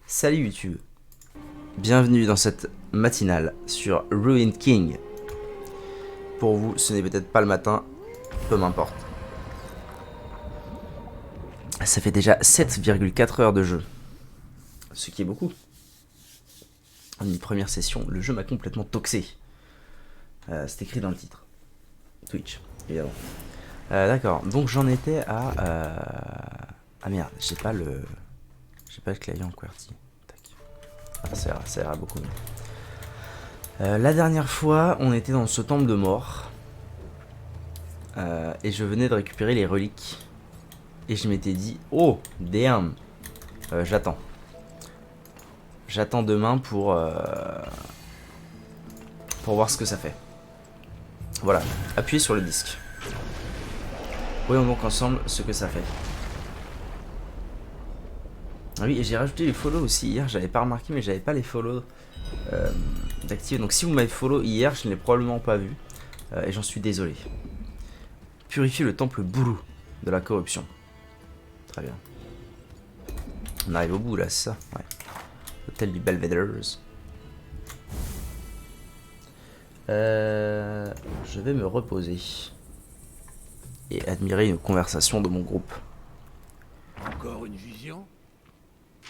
Salut YouTube, bienvenue dans cette matinale sur Ruined King. Pour vous, ce n'est peut-être pas le matin, peu m'importe. Ça fait déjà 7,4 heures de jeu, ce qui est beaucoup. En une première session, le jeu m'a complètement toxé. C'est écrit dans le titre. Twitch, évidemment. D'accord, donc j'en étais à... Ah merde, j'ai pas le clavier en QWERTY. Ah, ça ira beaucoup mieux. La dernière fois, on était dans ce temple de mort. Et je venais de récupérer les reliques. Et je m'étais dit, oh, damn. J'attends. J'attends demain pour voir ce que ça fait. Voilà, appuyez sur le disque. Voyons donc ensemble ce que ça fait. Ah oui, et j'ai rajouté les follow aussi hier, j'avais pas remarqué, mais j'avais pas les follow d'activer. Donc si vous m'avez follow hier, je ne l'ai probablement pas vu. Et j'en suis désolé. Purifier le temple bourreau de la corruption. Très bien. On arrive au bout là, c'est ça? Ouais. Hôtel du Belvedere's. Je vais me reposer. Et admirer une conversation de mon groupe. Encore une vision?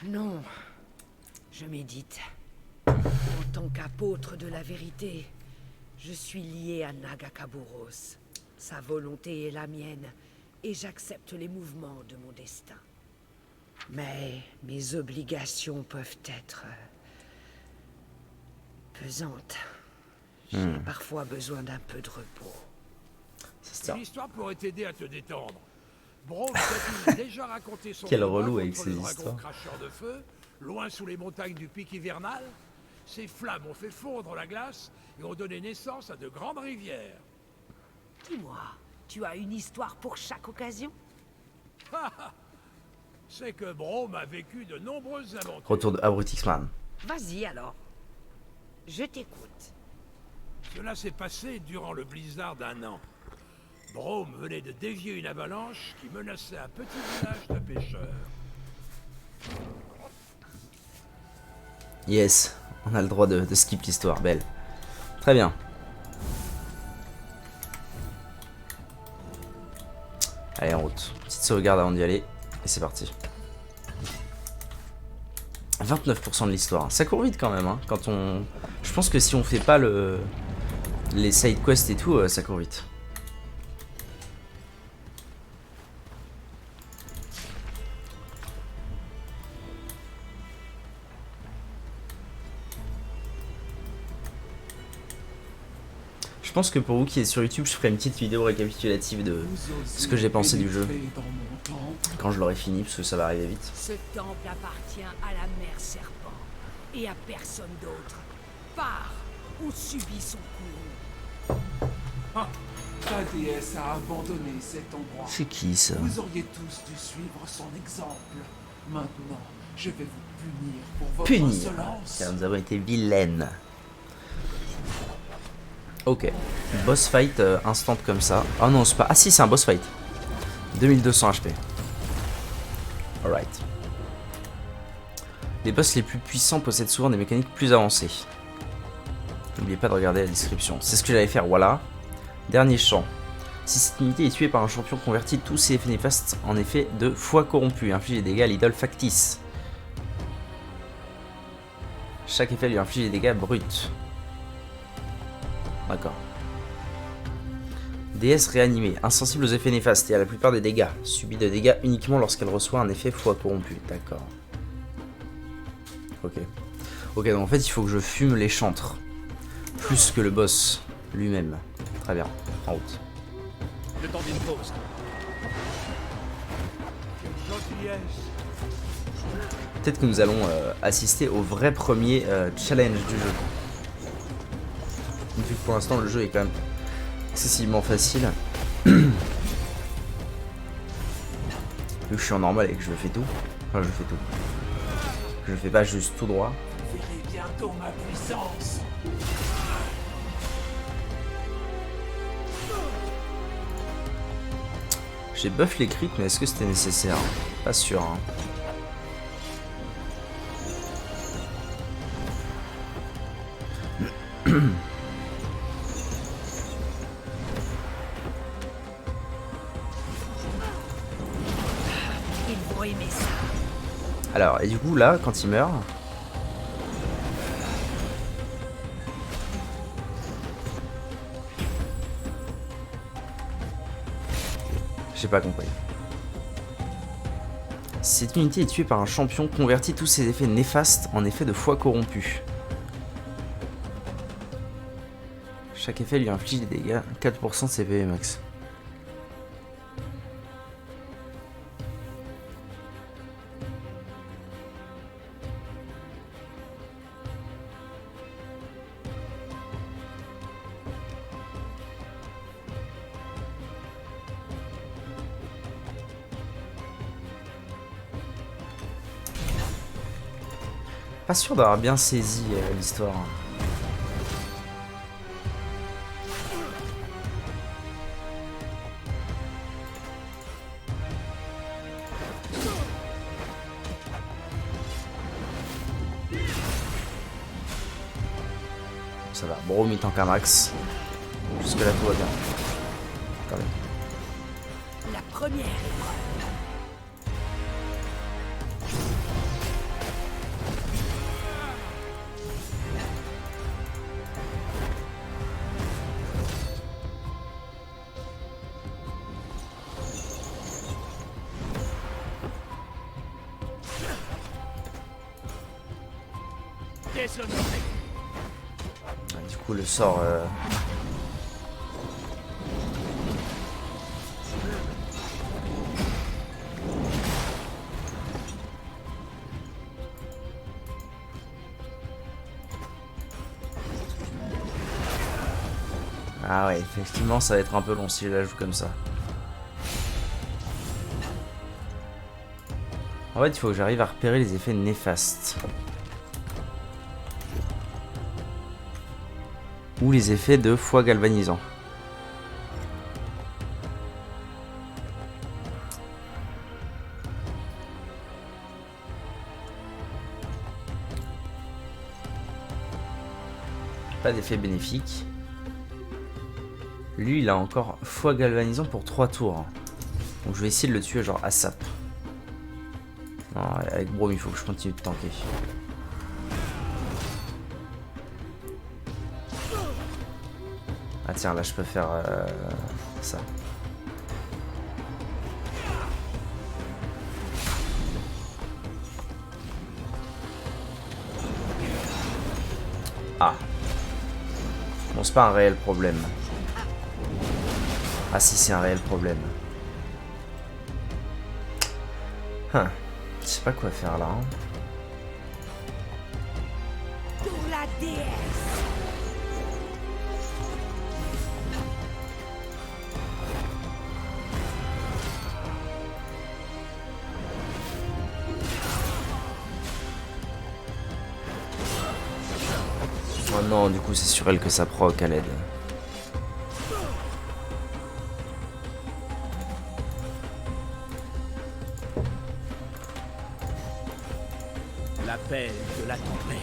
Non, je médite. En tant qu'apôtre de la vérité, je suis lié à Nagakaburos. Sa volonté est la mienne, et j'accepte les mouvements de mon destin. Mais mes obligations peuvent être pesantes. J'ai parfois besoin d'un peu de repos. C'est ça. Une histoire pourrait t'aider à te détendre. Brom t'a déjà raconté son Quel combat relou avec contre ces le dragon histoires. cracheur de feu, loin sous les montagnes du pic hivernal. Ces flammes ont fait fondre la glace et ont donné naissance à de grandes rivières. Dis-moi, tu as une histoire pour chaque occasion? C'est que Brom a vécu de nombreuses aventures. Retour de Abrutixman. Vas-y alors. Je t'écoute. Cela s'est passé durant le blizzard d'un an. Brom venait de dévier une avalanche qui menaçait un petit village de pêcheurs. Yes, on a le droit de skip l'histoire, belle. Très bien. Allez, en route. Petite sauvegarde avant d'y aller. Et c'est parti. 29% de l'histoire. Ça court vite quand même. Hein, quand on... Je pense que si on fait pas les side quests et tout, ça court vite. Je pense que pour vous qui êtes sur YouTube, je ferai une petite vidéo récapitulative de ce que j'ai pensé du jeu quand je l'aurai fini, parce que ça va arriver vite. Ce temple appartient à la mère serpent et à personne d'autre. Pars ou subis son courroux. Ta déesse a abandonné cet endroit. C'est qui ça? Vous auriez tous dû suivre son exemple. Maintenant, je vais vous punir pour votre Punir, insolence. car nous avons été vilaines. Ok, boss fight instant comme ça. Oh non, c'est pas... Ah si, c'est un boss fight. 2200 HP. Alright. Les boss les plus puissants possèdent souvent des mécaniques plus avancées. N'oubliez pas de regarder la description. C'est ce que j'allais faire, voilà. Dernier champ. Si cette unité est tuée par un champion converti, tous ses effets néfastes en effet de foi corrompue. Inflige des dégâts à l'idole factice. Chaque effet lui inflige des dégâts bruts. D'accord. Déesse réanimée, insensible aux effets néfastes et à la plupart des dégâts. Subit de dégâts uniquement lorsqu'elle reçoit un effet foi corrompu. D'accord. Ok. Ok, donc en fait il faut que je fume les chantres. Plus que le boss lui-même. Très bien, en route. Le temps d'une pause. Quelle gentillesse. Peut-être que nous allons assister au vrai premier challenge du jeu. Vu que pour l'instant le jeu est quand même excessivement facile. Vu que je suis en normal et que je fais tout. Enfin je fais tout. Je fais pas juste tout droit. Vous verrez bientôt ma puissance. J'ai buff les crits mais est-ce que c'était nécessaire? Pas sûr hein. Ils vont aimer ça. Alors, et du coup, là, quand il meurt... J'ai pas compris. Si cette unité est tuée par un champion, convertit tous ses effets néfastes en effets de foi corrompus. Chaque effet lui inflige des dégâts, 4% de ses PV max. Pas sûr d'avoir bien saisi l'histoire. Ça va, Braum il tank un max. Jusque là tout va bien. Quand même. La première épreuve. Du coup le sort... Ah ouais, effectivement ça va être un peu long si je la joue comme ça. En fait il faut que j'arrive à repérer les effets néfastes. Ou les effets de foi galvanisant. Pas d'effet bénéfique. Lui il a encore foi galvanisant pour 3 tours. Donc je vais essayer de le tuer genre ASAP. Non, avec Braum il faut que je continue de tanker. Ah tiens, là je peux faire ça. Ah. Bon, c'est pas un réel problème. Ah si, c'est un réel problème. Hein. Je sais pas quoi faire là. Hein. Pour la déesse. Oh non, du coup c'est sur elle que ça proc à l'aide. L'appel de la tempête.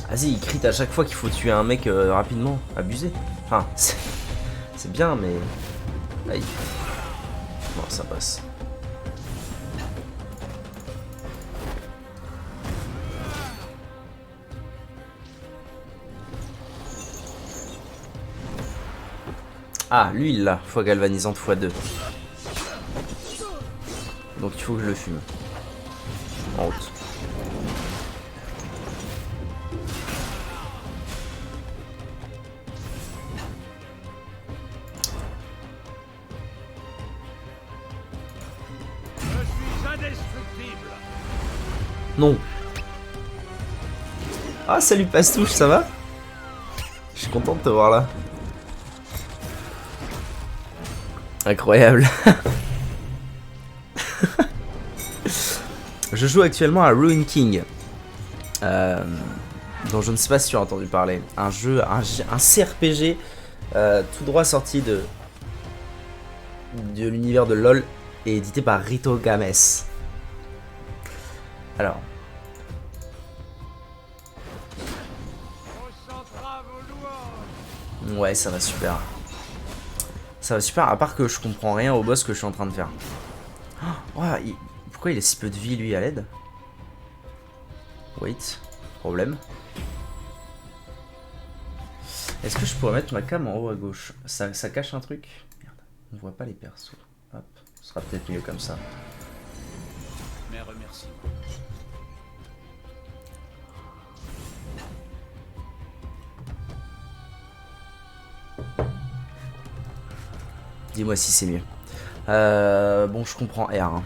Vas-y, il crit à chaque fois qu'il faut tuer un mec rapidement. Abusé. Enfin, c'est bien, mais... Aïe. Bon, ça passe. Ah, lui il l'a. Foi galvanisante x2. Donc il faut que je le fume. En route. Je suis indestructible. Non. Ah, salut Pastouche, ça va? Je suis content de te voir là. Incroyable. Je joue actuellement à Ruin King. Dont je ne sais pas si tu as entendu parler. Un jeu, un CRPG tout droit sorti de l'univers de LoL et édité par Rito Games. Alors, Ouais, ça va super. Ça va super, à part que je comprends rien au boss que je suis en train de faire. Oh, pourquoi il a si peu de vie, lui, à l'aide? Wait, problème. Est-ce que je pourrais mettre ma cam en haut à gauche? Ça cache un truc? Merde, on voit pas les persos. Hop, ce sera peut-être mieux comme ça. Mais remercie. Dis-moi si c'est mieux. Bon, je comprends R. Hein.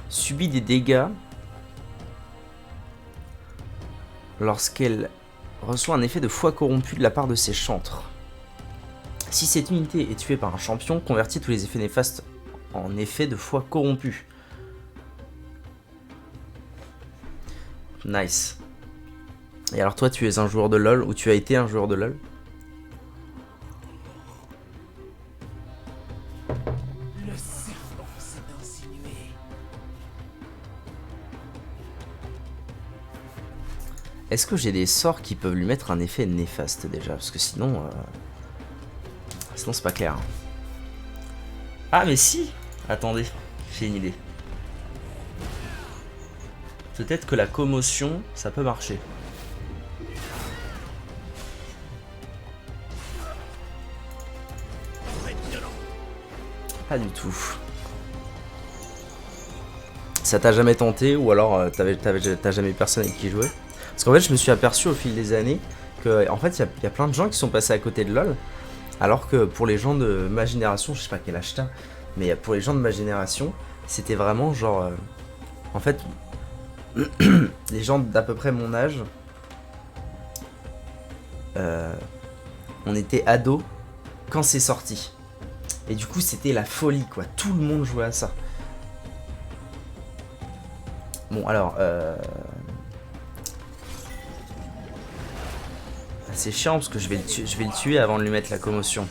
Subit des dégâts lorsqu'elle reçoit un effet de foi corrompu de la part de ses chantres. Si cette unité est tuée par un champion, convertit tous les effets néfastes en effets de foi corrompu. Nice. Et alors toi, tu es un joueur de LoL ou tu as été un joueur de LoL? Le serpent s'est insinué. Est-ce que j'ai des sorts qui peuvent lui mettre un effet néfaste déjà? Parce que sinon... Sinon c'est pas clair. Ah mais si! Attendez, j'ai une idée. Peut-être que la commotion, ça peut marcher. Pas du tout. Ça t'a jamais tenté ou alors t'as jamais eu personne avec qui jouer? Parce qu'en fait je me suis aperçu au fil des années que en fait il y a plein de gens qui sont passés à côté de LoL. Alors que pour les gens de ma génération, je sais pas quel âge t'as, mais pour les gens de ma génération, c'était vraiment genre... en fait, les gens d'à peu près mon âge, on était ados quand c'est sorti. Et du coup, c'était la folie, quoi. Tout le monde jouait à ça. Bon, alors... c'est chiant parce que je vais le tuer avant de lui mettre la commotion.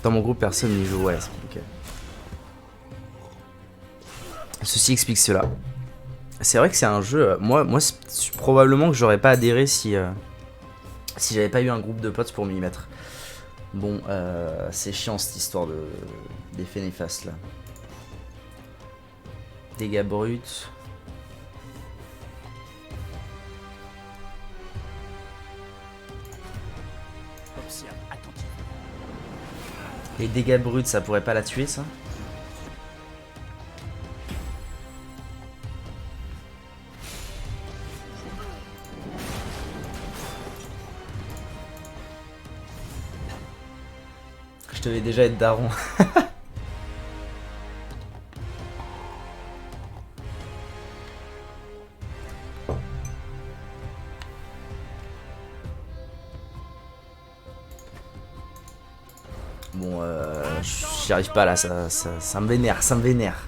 Dans mon groupe, personne n'y joue. Ouais, ok. Ceci explique cela. C'est vrai que c'est un jeu... Moi probablement que j'aurais pas adhéré si j'avais pas eu un groupe de potes pour m'y mettre. Bon, c'est chiant cette histoire d'effet néfaste là. Dégâts bruts. Observe attentivement. Les dégâts bruts, ça pourrait pas la tuer, ça? Je devais déjà être daron. Bon, j'y arrive pas là, ça me vénère, ça me vénère.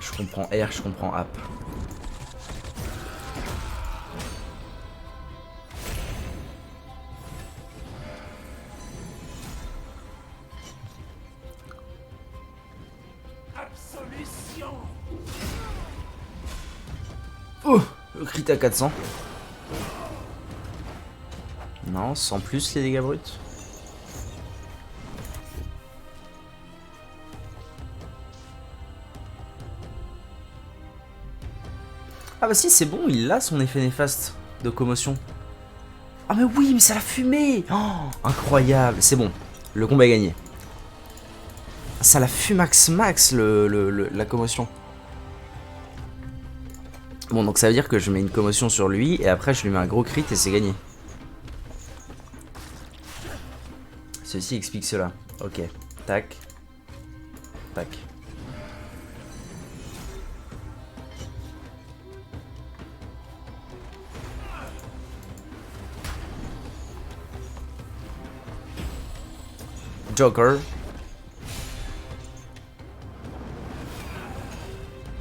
Je comprends R, je comprends app. Absolution. Oh, le crit à 400. Non, sans plus les dégâts bruts. Ah bah si, c'est bon, il a son effet néfaste de commotion. Ah mais oui, mais ça l'a fumé. Oh, incroyable, c'est bon, le combat est gagné. Ça l'a fumé max la commotion. Bon, donc ça veut dire que je mets une commotion sur lui et après je lui mets un gros crit et c'est gagné. Ceci explique cela. Ok. Tac. Tac. Joker.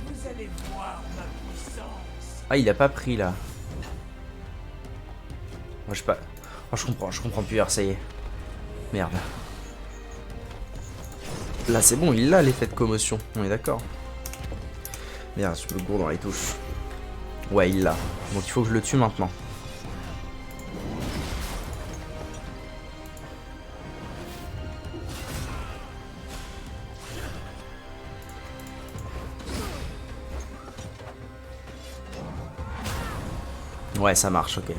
Vous allez voir ma puissance. Ah, il a pas pris là. Moi, je sais pas. Oh, je comprends plus, ça y est. Merde. Là, c'est bon, il a l'effet de commotion. On est d'accord. Merde, je me gourde dans les touches. Ouais, il l'a. Donc, il faut que je le tue maintenant. Ouais, ça marche, ok.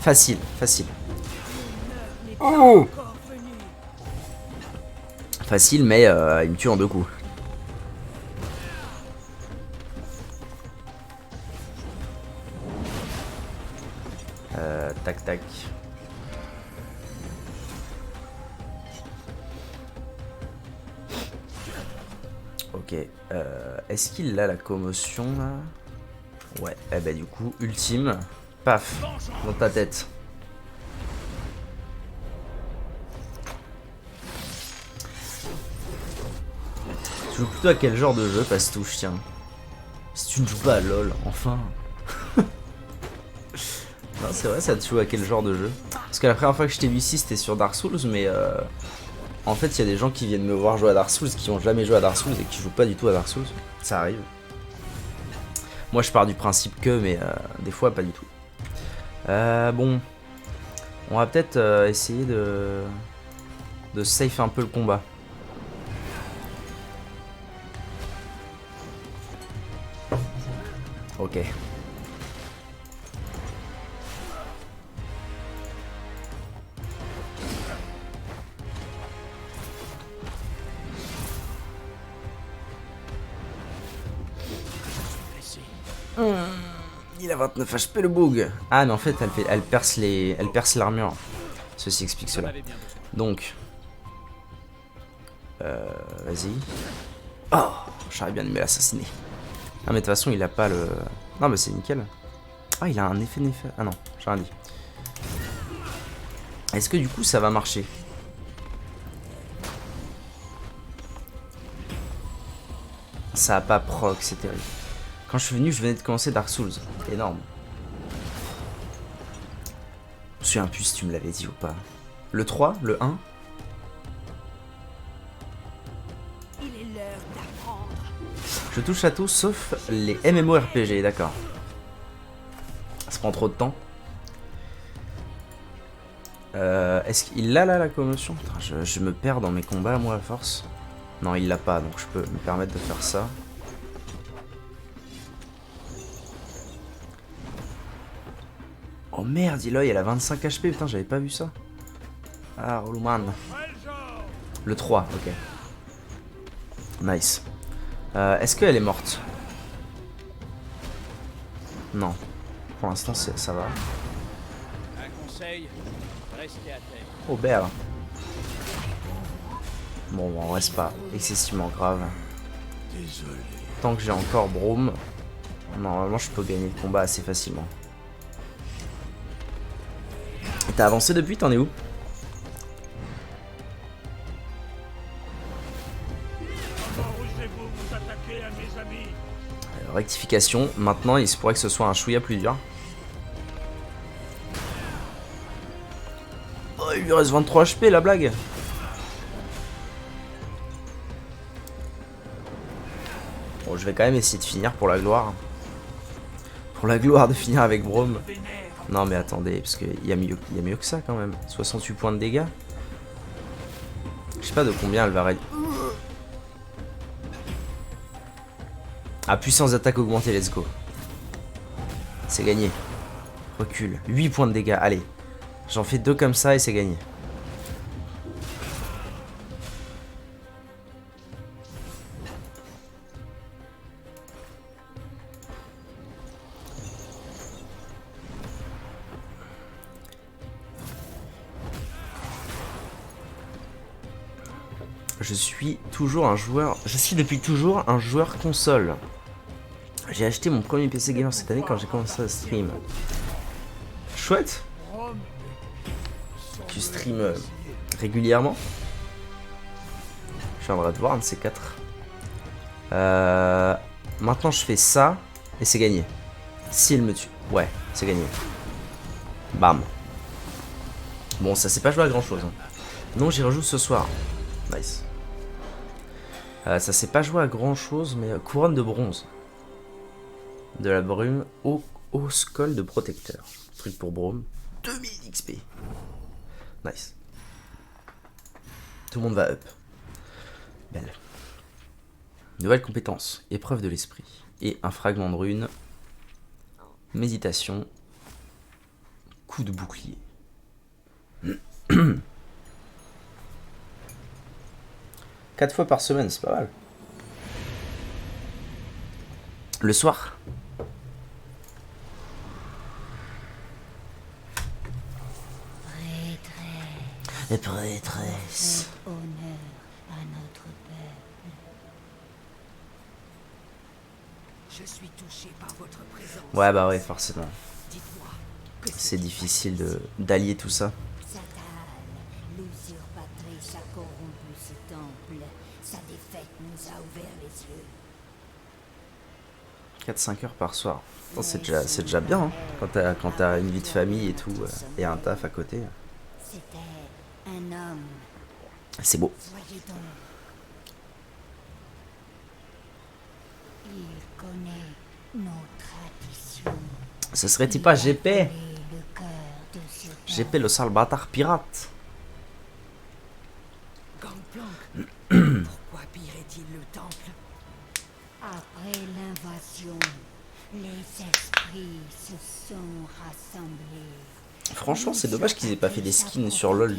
Facile, facile. Oh, facile, mais il me tue en 2 coups. Tac, tac. Ok. Est-ce qu'il a la commotion, là? Ouais, eh ben du coup, ultime. Paf, dans ta tête. Tu joues plutôt à quel genre de jeu, Pastouche, tiens? Si tu ne joues pas à LoL, enfin. Non, c'est vrai, ça te joue à quel genre de jeu? Parce que la première fois que je t'ai vu ici, c'était sur Dark Souls, mais en fait, il y a des gens qui viennent me voir jouer à Dark Souls, qui n'ont jamais joué à Dark Souls et qui jouent pas du tout à Dark Souls. Ça arrive. Moi, je pars du principe que, mais des fois, pas du tout. Bon. On va peut-être essayer de safe un peu le combat. Ok. Il a 29 HP le bug. Ah mais en fait elle perce l'armure. Ceci explique cela. Donc vas-y. Oh, j'aurais bien aimé l'assassiner. Ah mais de toute façon il a pas le. Non mais c'est nickel. Ah il a un effet. Ah non, j'ai rien dit. Est-ce que du coup ça va marcher? Ça a pas proc, c'est terrible. Quand je suis venu, je venais de commencer Dark Souls. Énorme. Je me souviens plus si tu me l'avais dit ou pas. Le 3, le 1. Il est l'heure d'apprendre. Je touche à tout sauf les MMORPG, d'accord. Ça prend trop de temps. Est-ce qu'il a là la commotion? Putain, je me perds dans mes combats moi à force. Non, il l'a pas, donc je peux me permettre de faire ça. Oh merde, Eloy, elle a 25 HP, putain, j'avais pas vu ça. Ah, Roluman. Le 3, ok. Nice. Est-ce qu'elle est morte? Non. Pour l'instant, ça va. Un conseil, restez à terre. Oh, belle. Bon, on reste pas excessivement grave. Désolé. Tant que j'ai encore Braum, normalement, je peux gagner le combat assez facilement. T'as avancé depuis, t'en es où? Osez-vous vous attaquer à mes amis? Rectification, maintenant il se pourrait que ce soit un chouïa plus dur. Oh, il lui reste 23 HP, la blague. Bon, je vais quand même essayer de finir pour la gloire. Pour la gloire de finir avec Braum. Non mais attendez, parce qu'il y a mieux que ça quand même. 68 points de dégâts. Je sais pas de combien elle va réduire. Ah, puissance d'attaque augmentée, let's go. C'est gagné. Recule. 8 points de dégâts, allez. J'en fais 2 comme ça et c'est gagné. Je suis depuis toujours un joueur console. J'ai acheté mon premier PC gamer cette année quand j'ai commencé à stream. Chouette. Tu stream régulièrement? Je viendrai te voir un de ces 4. Maintenant je fais ça et c'est gagné. Si elle me tue, ouais, c'est gagné. Bam. Bon, ça s'est pas joué à grand chose. Hein. Non, j'y rejoue ce soir. Nice. Ça s'est pas joué à grand chose, mais couronne de bronze. De la brume au skull de protecteur. Truc pour Brome. 2000 XP. Nice. Tout le monde va up. Belle. Nouvelle compétence. Épreuve de l'esprit. Et un fragment de rune. Méditation. Coup de bouclier. 4 fois par semaine, c'est pas mal. Le soir. Les prêtresses. Honneur à notre peuple. Je suis touché par votre présence. Ouais, bah ouais, forcément. Dites-moi que C'est difficile d'allier tout ça. Satan, l'usurpatrice a corrompu ce temple. Sa défaite nous a ouvert les yeux. 4-5 heures par soir. Putain, c'est déjà bien, hein, quand t'as une vie de famille et tout, et un taf à côté. C'était un homme. C'est beau. Voyez donc. Il connaît nos traditions. Ce serait-il pas GP? Le cœur de ce GP le sale bâtard pirate. Gangplank, pourquoi pillerait-il le temple? Après l'invasion, les esprits se sont rassemblés. Franchement, c'est dommage qu'ils aient pas fait des skins sur LoL,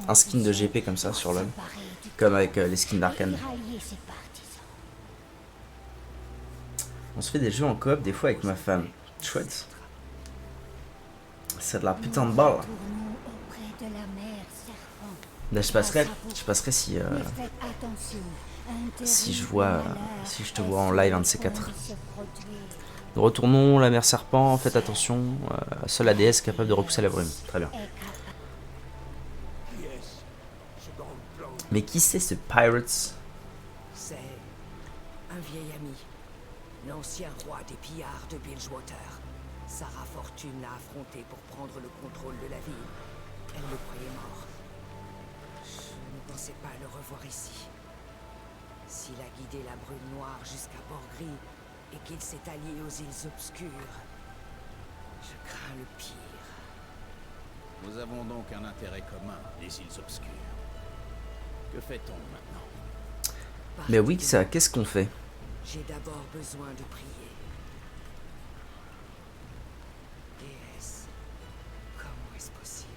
un skin de GP comme ça sur LoL. Comme avec les skins d'Arkane. On se fait des jeux en coop des fois avec ma femme. Chouette. C'est de la putain de balle. Là, je passerai si je te vois en live un de ces quatre. Nous retournons la mer serpent, faites attention, seule la déesse capable de repousser la brume. Très bien. Mais qui c'est ce Pirates? C'est un vieil ami, l'ancien roi des pillards de Bilgewater. Sarah Fortune l'a affronté pour prendre le contrôle de la ville. Elle le croyait mort. Je ne pensais pas le revoir ici. S'il a guidé la brume noire jusqu'à Borgris et qu'il s'est allié aux îles obscures, je crains le pire. Nous avons donc un intérêt commun, les îles obscures. Que fait-on maintenant? Mais oui, ça, qu'est-ce qu'on fait? J'ai d'abord besoin de prier. Déesse, comment est-ce possible?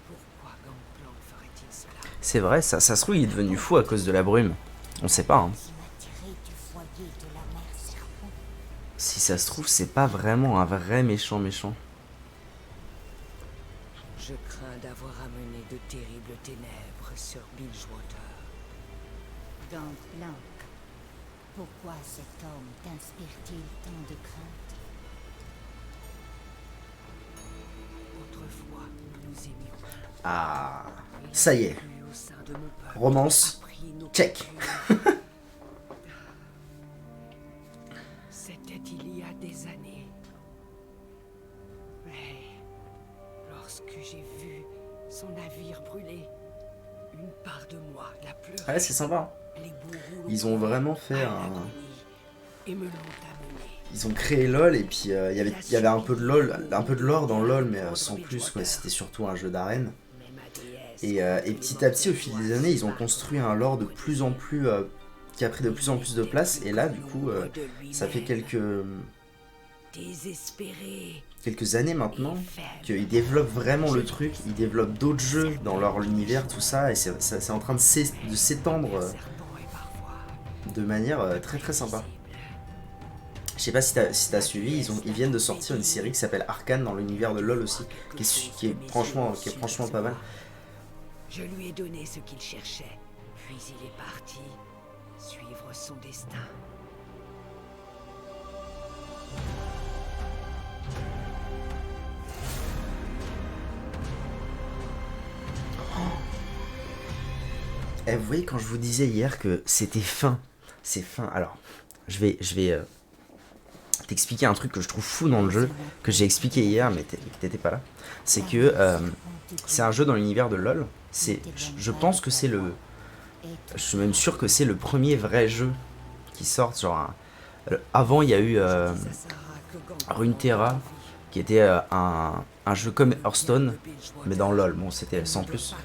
Pourquoi Gangplank ferait-il cela? C'est vrai, ça se trouve, il est devenu fou à cause de la brume. On sait pas, hein. Si ça se trouve, c'est pas vraiment un vrai méchant. Je crains d'avoir amené de terribles ténèbres sur Bilgewater. Gangplank, pourquoi cet homme t'inspire-t-il tant de crainte? Autrefois, nous aimions. Ah, ça y est. Plus au sein de mon peuple, Romance, appris nos check. coutumes. C'était il y a des années. Mais lorsque j'ai vu son navire brûler, une part de moi l'a pleuré. Ouais, c'est sympa. Les bourreaux Ils ont vraiment fait à un... l'agonie et me l'ont amené. Ils ont créé LoL et puis il y avait un peu de LoL, un peu de lore dans LoL, mais sans plus, quoi. C'était surtout un jeu d'arène. Mais ma déesse Et petit à petit, au fil des années, ils ont construit un lore de plus en plus... qui a pris de plus en plus de place. Et là, du coup, ça fait désespéré. quelques années maintenant qu'ils développent vraiment le truc. Ils développent d'autres jeux dans leur univers, tout ça. Et c'est en train de s'étendre de manière très très sympa. Je sais pas si t'as suivi, ils viennent de sortir une série qui s'appelle Arcane dans l'univers de LoL aussi, qui est franchement pas mal. Je lui ai donné ce qu'il cherchait, puis il est parti suivre son destin. Eh, vous voyez, quand je vous disais hier que c'était fin, c'est fin. Alors, je vais t'expliquer un truc que je trouve fou dans le jeu, que j'ai expliqué hier, mais t'étais pas là. C'est que c'est un jeu dans l'univers de LoL. Je pense que c'est le... Je suis même sûr que c'est le premier vrai jeu qui sort. Genre, avant, il y a eu Runeterra, qui était un jeu comme Hearthstone, mais dans LoL. Bon, c'était sans plus.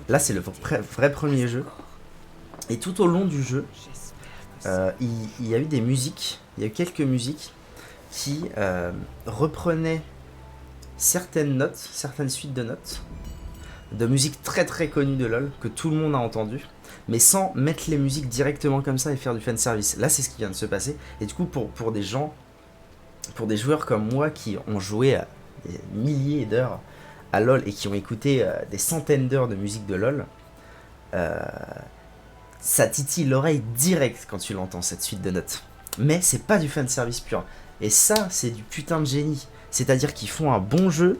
Là, c'est le vrai premier jeu. Et tout au long du jeu, il y a eu des musiques, il y a eu quelques musiques qui reprenaient certaines notes, certaines suites de notes, de musique très très connue de LoL, que tout le monde a entendu, mais sans mettre les musiques directement comme ça et faire du fanservice. Là, c'est ce qui vient de se passer. Et du coup, pour des gens, pour des joueurs comme moi qui ont joué à des milliers d'heures à LoL et qui ont écouté des centaines d'heures de musique de LoL, ça titille l'oreille direct quand tu l'entends, cette suite de notes. Mais c'est pas du fanservice pur. Et ça, c'est du putain de génie. C'est-à-dire qu'ils font un bon jeu.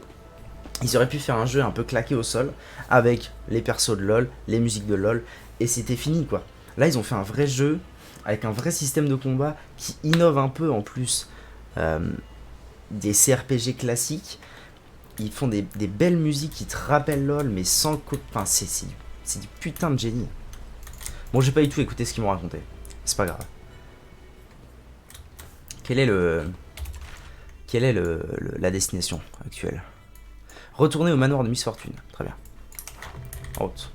Ils auraient pu faire un jeu un peu claqué au sol, avec les persos de LoL, les musiques de LoL, et c'était fini quoi. Là, ils ont fait un vrai jeu, avec un vrai système de combat, qui innove un peu en plus des CRPG classiques. Ils font des belles musiques qui te rappellent LoL, mais sans... Enfin, c'est du putain de génie. Bon, j'ai pas du tout écouté ce qu'ils m'ont raconté. C'est pas grave. Quelle est la destination actuelle? Retourner au manoir de Miss Fortune. Très bien. En route.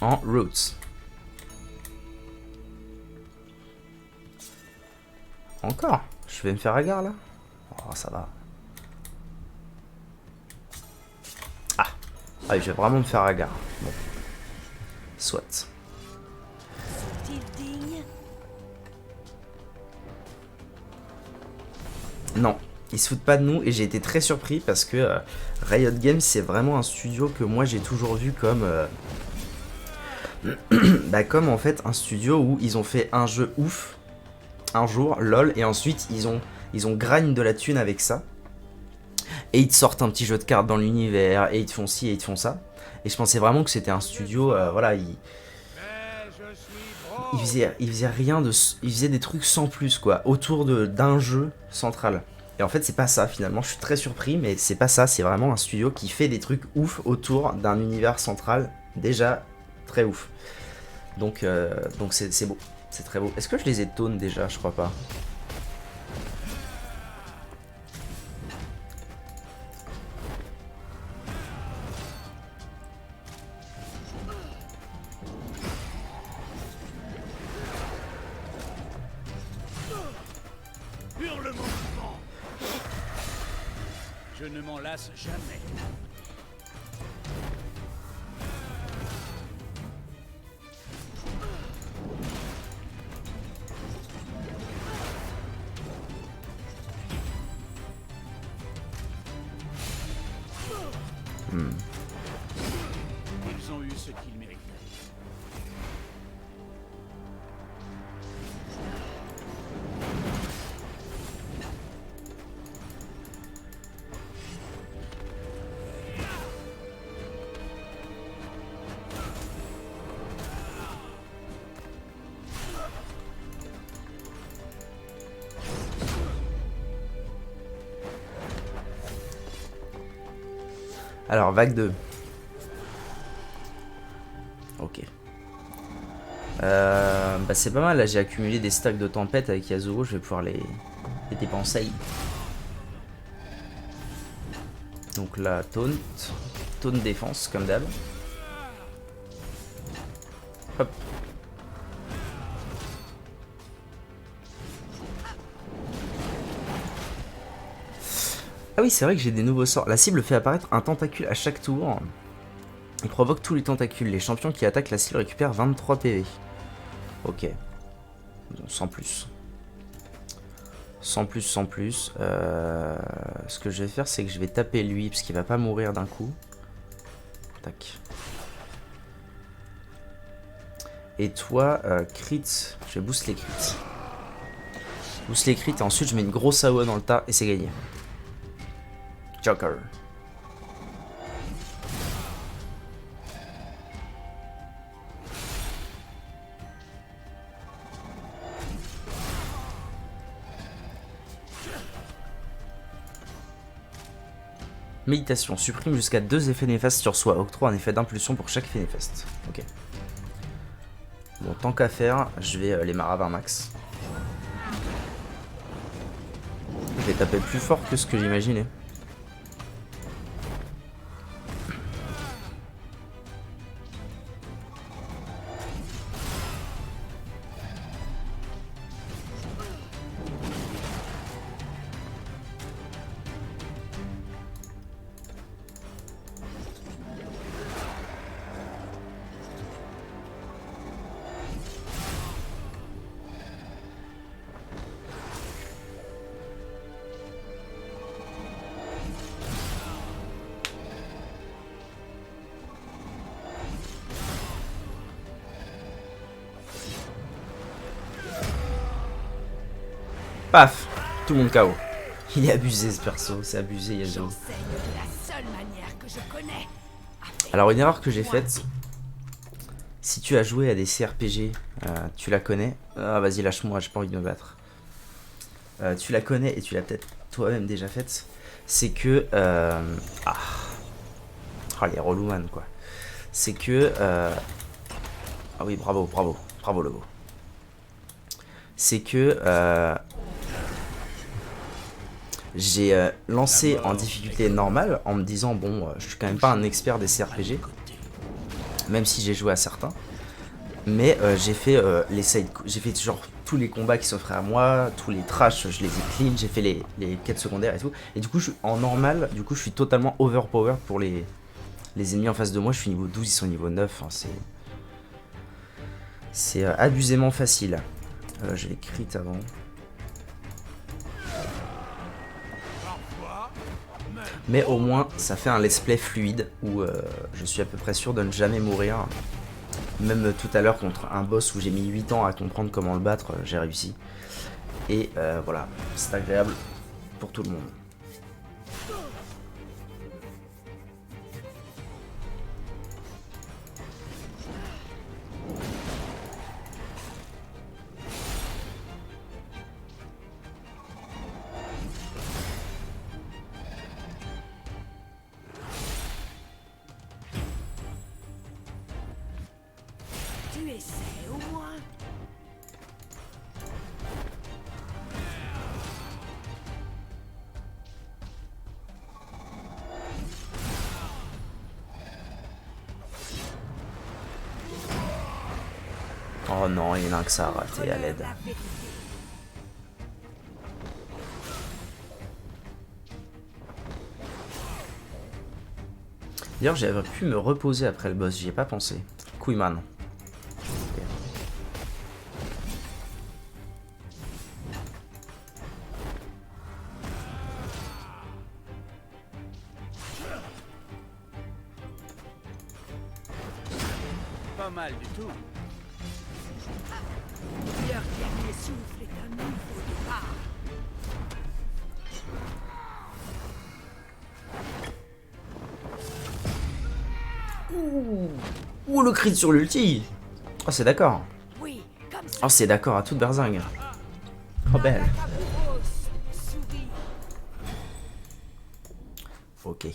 En route. Encore? Je vais me faire hagard là? Oh, ça va. Ah oui, je vais vraiment me faire hagard. Bon. Soit. Non, ils se foutent pas de nous et j'ai été très surpris parce que Riot Games, c'est vraiment un studio que moi j'ai toujours vu comme comme en fait un studio où ils ont fait un jeu ouf un jour, LOL, et ensuite ils ont grind de la thune avec ça et ils te sortent un petit jeu de cartes dans l'univers et ils te font ci et ils te font ça, et je pensais vraiment que c'était un studio voilà, il faisait rien de... Il faisait des trucs sans plus, quoi, autour d'un jeu central. Et en fait, c'est pas ça, finalement. Je suis très surpris, mais c'est pas ça. C'est vraiment un studio qui fait des trucs ouf autour d'un univers central déjà très ouf. Donc c'est beau. C'est très beau. Est-ce que je les ai taunt déjà? Je crois pas. Je ne m'en lasse jamais. Ils ont eu ce qu'ils méritaient. Alors, vague 2. Ok. Bah c'est pas mal, là j'ai accumulé des stacks de tempête avec Yasuo, je vais pouvoir les dépenser. Donc là, taunt défense comme d'hab. Hop. Ah oui, c'est vrai que j'ai des nouveaux sorts. La cible fait apparaître un tentacule à chaque tour. Il provoque tous les tentacules. Les champions qui attaquent la cible récupèrent 23 PV. Ok. Sans plus. Sans plus. Ce que je vais faire, c'est que je vais taper lui, parce qu'il va pas mourir d'un coup. Tac. Et toi, crit. Je vais boost les crits. Boost les crits et ensuite je mets une grosse AOE dans le tas et c'est gagné. Joker. Méditation. Supprime jusqu'à 2 effets néfastes sur soi. Octroie un effet d'impulsion pour chaque effet néfaste. Ok. Bon, tant qu'à faire, je vais les maravins max. Je vais taper plus fort que ce que j'imaginais. Paf, tout le monde KO. Il est abusé ce perso, c'est abusé Yasuo. J'enseigne de la seule manière que je connais. Alors une erreur que j'ai faite, si tu as joué à des CRPG, tu la connais. Ah vas-y lâche-moi, j'ai pas envie de me battre. Tu la connais et tu l'as peut-être toi-même déjà faite. C'est que... Ah les relou man quoi. C'est que... Ah oui bravo, bravo, bravo Lobo. C'est que... j'ai lancé en difficulté normale en me disant bon je suis quand même pas un expert des CRPG même si j'ai joué à certains mais j'ai fait j'ai fait genre tous les combats qui s'offraient à moi, tous les trash je les ai clean, j'ai fait les quêtes secondaires et tout et du coup je suis en normal, du coup je suis totalement overpowered pour les ennemis en face de moi, je suis niveau 12, ils sont niveau 9 hein, c'est abusément facile. Je vais crit avant. Mais au moins, ça fait un let's play fluide où je suis à peu près sûr de ne jamais mourir. Même tout à l'heure contre un boss où j'ai mis 8 ans à comprendre comment le battre, j'ai réussi. Et voilà, c'est agréable pour tout le monde. Tu essaies au moins. Oh non, il y en a un que ça a raté à l'aide. D'ailleurs, j'aurais pu me reposer après le boss, j'y ai pas pensé. Couille man. Pas mal du tout. Leur dernier souffle est un nouveau départ. Ouh, le crit sur l'ulti. Oh, c'est d'accord. Oui, comme ça. Oh, c'est d'accord à toute berzingue. Oh, belle. Nagakaburos sourit. Ok.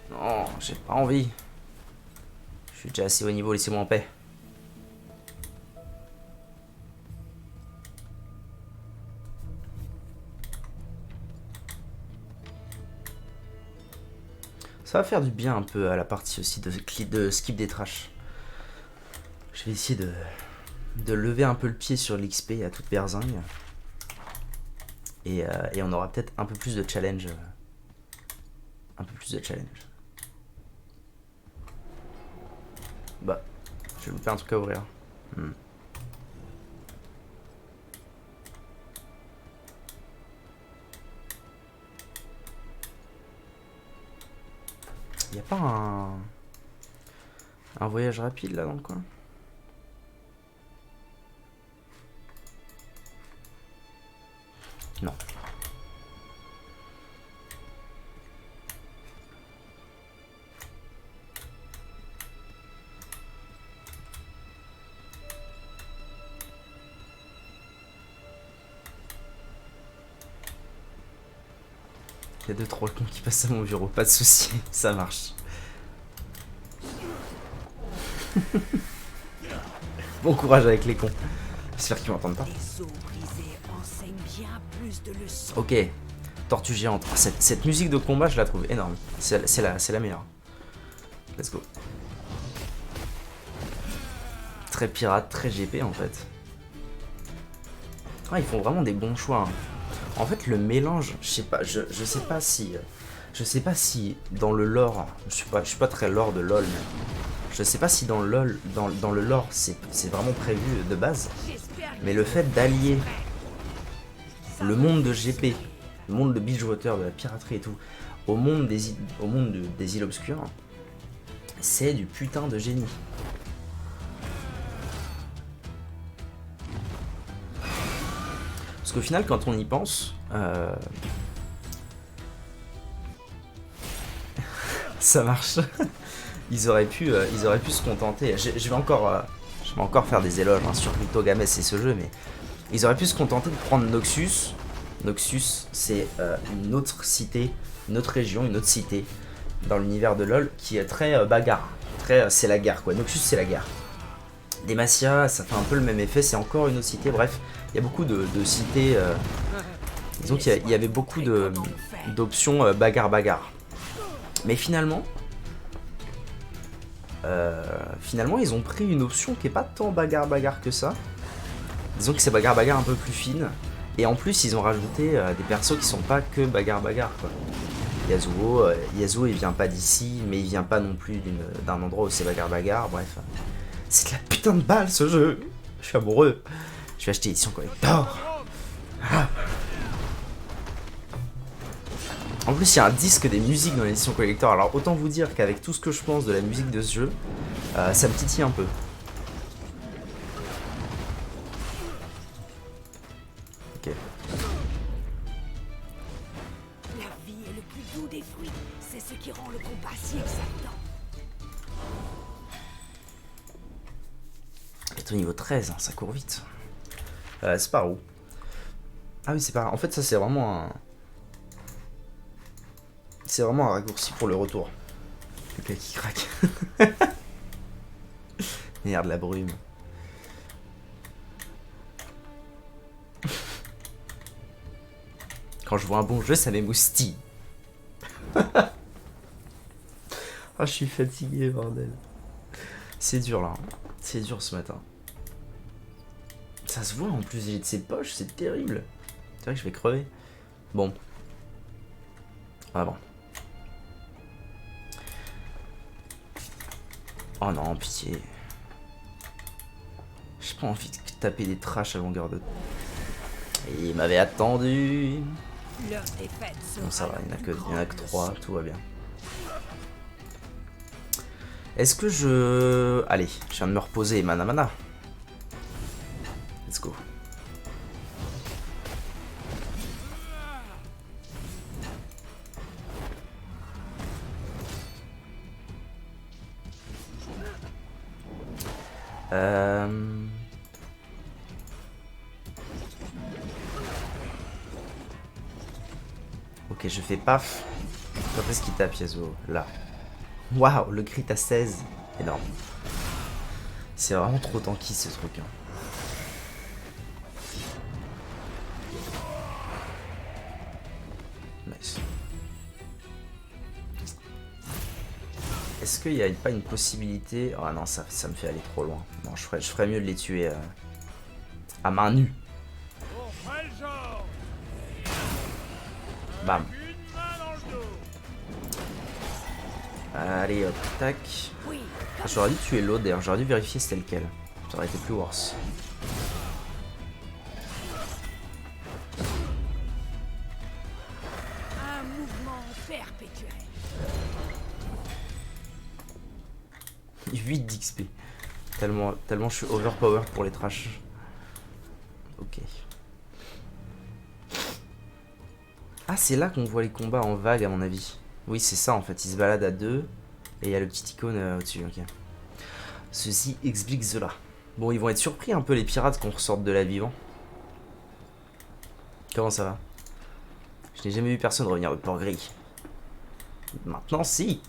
Non, j'ai pas envie. Je suis déjà assez haut niveau, laissez-moi en paix. Ça va faire du bien un peu à la partie aussi de skip des trash. Je vais essayer de lever un peu le pied sur l'XP à toute berzingue. Et on aura peut-être un peu plus de challenge. Un peu plus de challenge. Bah, je vais louper un truc à ouvrir. Y a pas un voyage rapide là dans le coin? Non. y a 2 trolls qui passent à mon bureau, pas de soucis, ça marche. Bon courage avec les cons. J'espère qu'ils m'entendent pas. Les os brisés enseignent bien plus de leçons. Ok, tortue géante. Ah, cette musique de combat, je la trouve énorme. C'est la meilleure. Let's go. Très pirate, très GP en fait. Ah, ils font vraiment des bons choix. Hein. En fait, le mélange, je sais pas, je sais pas si dans le lore, je suis pas très lore de LoL, mais je sais pas si dans le LoL, dans le lore, c'est vraiment prévu de base. Mais le fait d'allier le monde de GP, le monde de Bilgewater, de la piraterie et tout, au monde des îles obscures, c'est du putain de génie. Parce qu'au final, quand on y pense, ça marche. Ils auraient pu se contenter. Je vais encore faire des éloges hein, sur Cryptogames et ce jeu, mais ils auraient pu se contenter de prendre Noxus. Noxus, c'est une autre cité, une autre région, une autre cité dans l'univers de LoL qui est très bagarre. C'est la guerre quoi. Noxus, c'est la guerre. Demacia, ça fait un peu le même effet, c'est encore une autre cité. Bref, il y a beaucoup de cités. Disons qu'il y avait beaucoup d'options bagarre. Mais finalement, ils ont pris une option qui est pas tant bagarre que ça. Disons que c'est bagarre un peu plus fine. Et en plus, ils ont rajouté des persos qui sont pas que bagarre quoi. Yasuo, il vient pas d'ici, mais il vient pas non plus d'un endroit où c'est bagarre. Bref, c'est de la putain de balle ce jeu. Je suis amoureux. Je vais acheter édition collector. Ah. En plus, il y a un disque des musiques dans l'édition collector. Alors, autant vous dire qu'avec tout ce que je pense de la musique de ce jeu, ça me titille un peu. Ok. La vie est le plus doux des fruits. C'est ce qui rend le combat si exaltant. C'est au niveau 13, hein, ça court vite. C'est par où? Ah oui, c'est par... En fait, ça, c'est vraiment un... C'est vraiment un raccourci pour le retour. Le gars qui craque. Merde, la brume. Quand je vois un bon jeu, ça m'émoustille. Ah, je suis fatigué, bordel. C'est dur, là. C'est dur, ce matin. Ça se voit, en plus, j'ai de ses poches, c'est terrible. C'est vrai que je vais crever. Bon. Ah bon. Oh non, pitié. J'ai pas envie de taper des trashs à longueur de... Et il m'avait attendu. Bon, ça va, il n'y en a que 3, tout va bien. Est-ce que je... Allez, je viens de me reposer, mana. Let's go. Ok, je fais paf. Quand est-ce qu'il tape Yasuo? Là. Waouh, le crit à 16. Énorme. C'est vraiment trop tanky ce truc. Hein. Nice. Est-ce qu'il n'y a pas une possibilité... Oh non, ça me fait aller trop loin. Non, je ferais mieux de les tuer à main nue. Bam. Allez, hop, tac. Ah, j'aurais dû tuer l'autre d'ailleurs, j'aurais dû vérifier c'était lequel. Ça aurait été plus worse. Un mouvement perpétuel. 8 d'XP. Tellement je suis overpowered pour les trash. Ok. Ah, c'est là qu'on voit les combats en vague à mon avis. Oui, c'est ça en fait, ils se baladent à 2. Et il y a le petit icône au-dessus, ok. Ceci explique cela. Bon, ils vont être surpris un peu les pirates qu'on ressorte de la vivant. Comment ça va? Je n'ai jamais vu personne revenir de Port-Gris. Maintenant, si.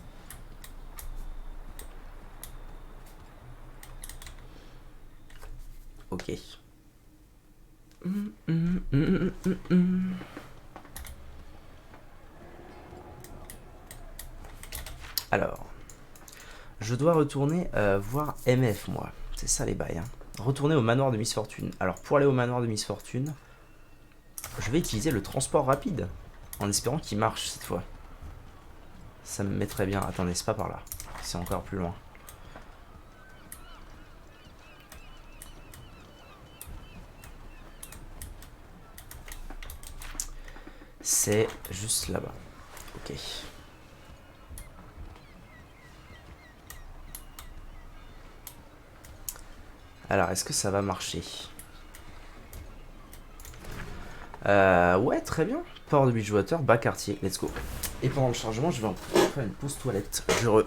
Ok. Alors, je dois retourner voir MF, moi. C'est ça les bails. Hein. Retourner au manoir de Miss Fortune. Alors, pour aller au manoir de Miss Fortune, je vais utiliser le transport rapide. En espérant qu'il marche cette fois. Ça me mettrait bien. Attendez, c'est pas par là. C'est encore plus loin. C'est juste là-bas. Ok. Alors, est-ce que ça va marcher? Ouais, très bien. Port de Bridgewater, bas quartier. Let's go. Et pendant le chargement, je vais en faire une pause toilette. Je re...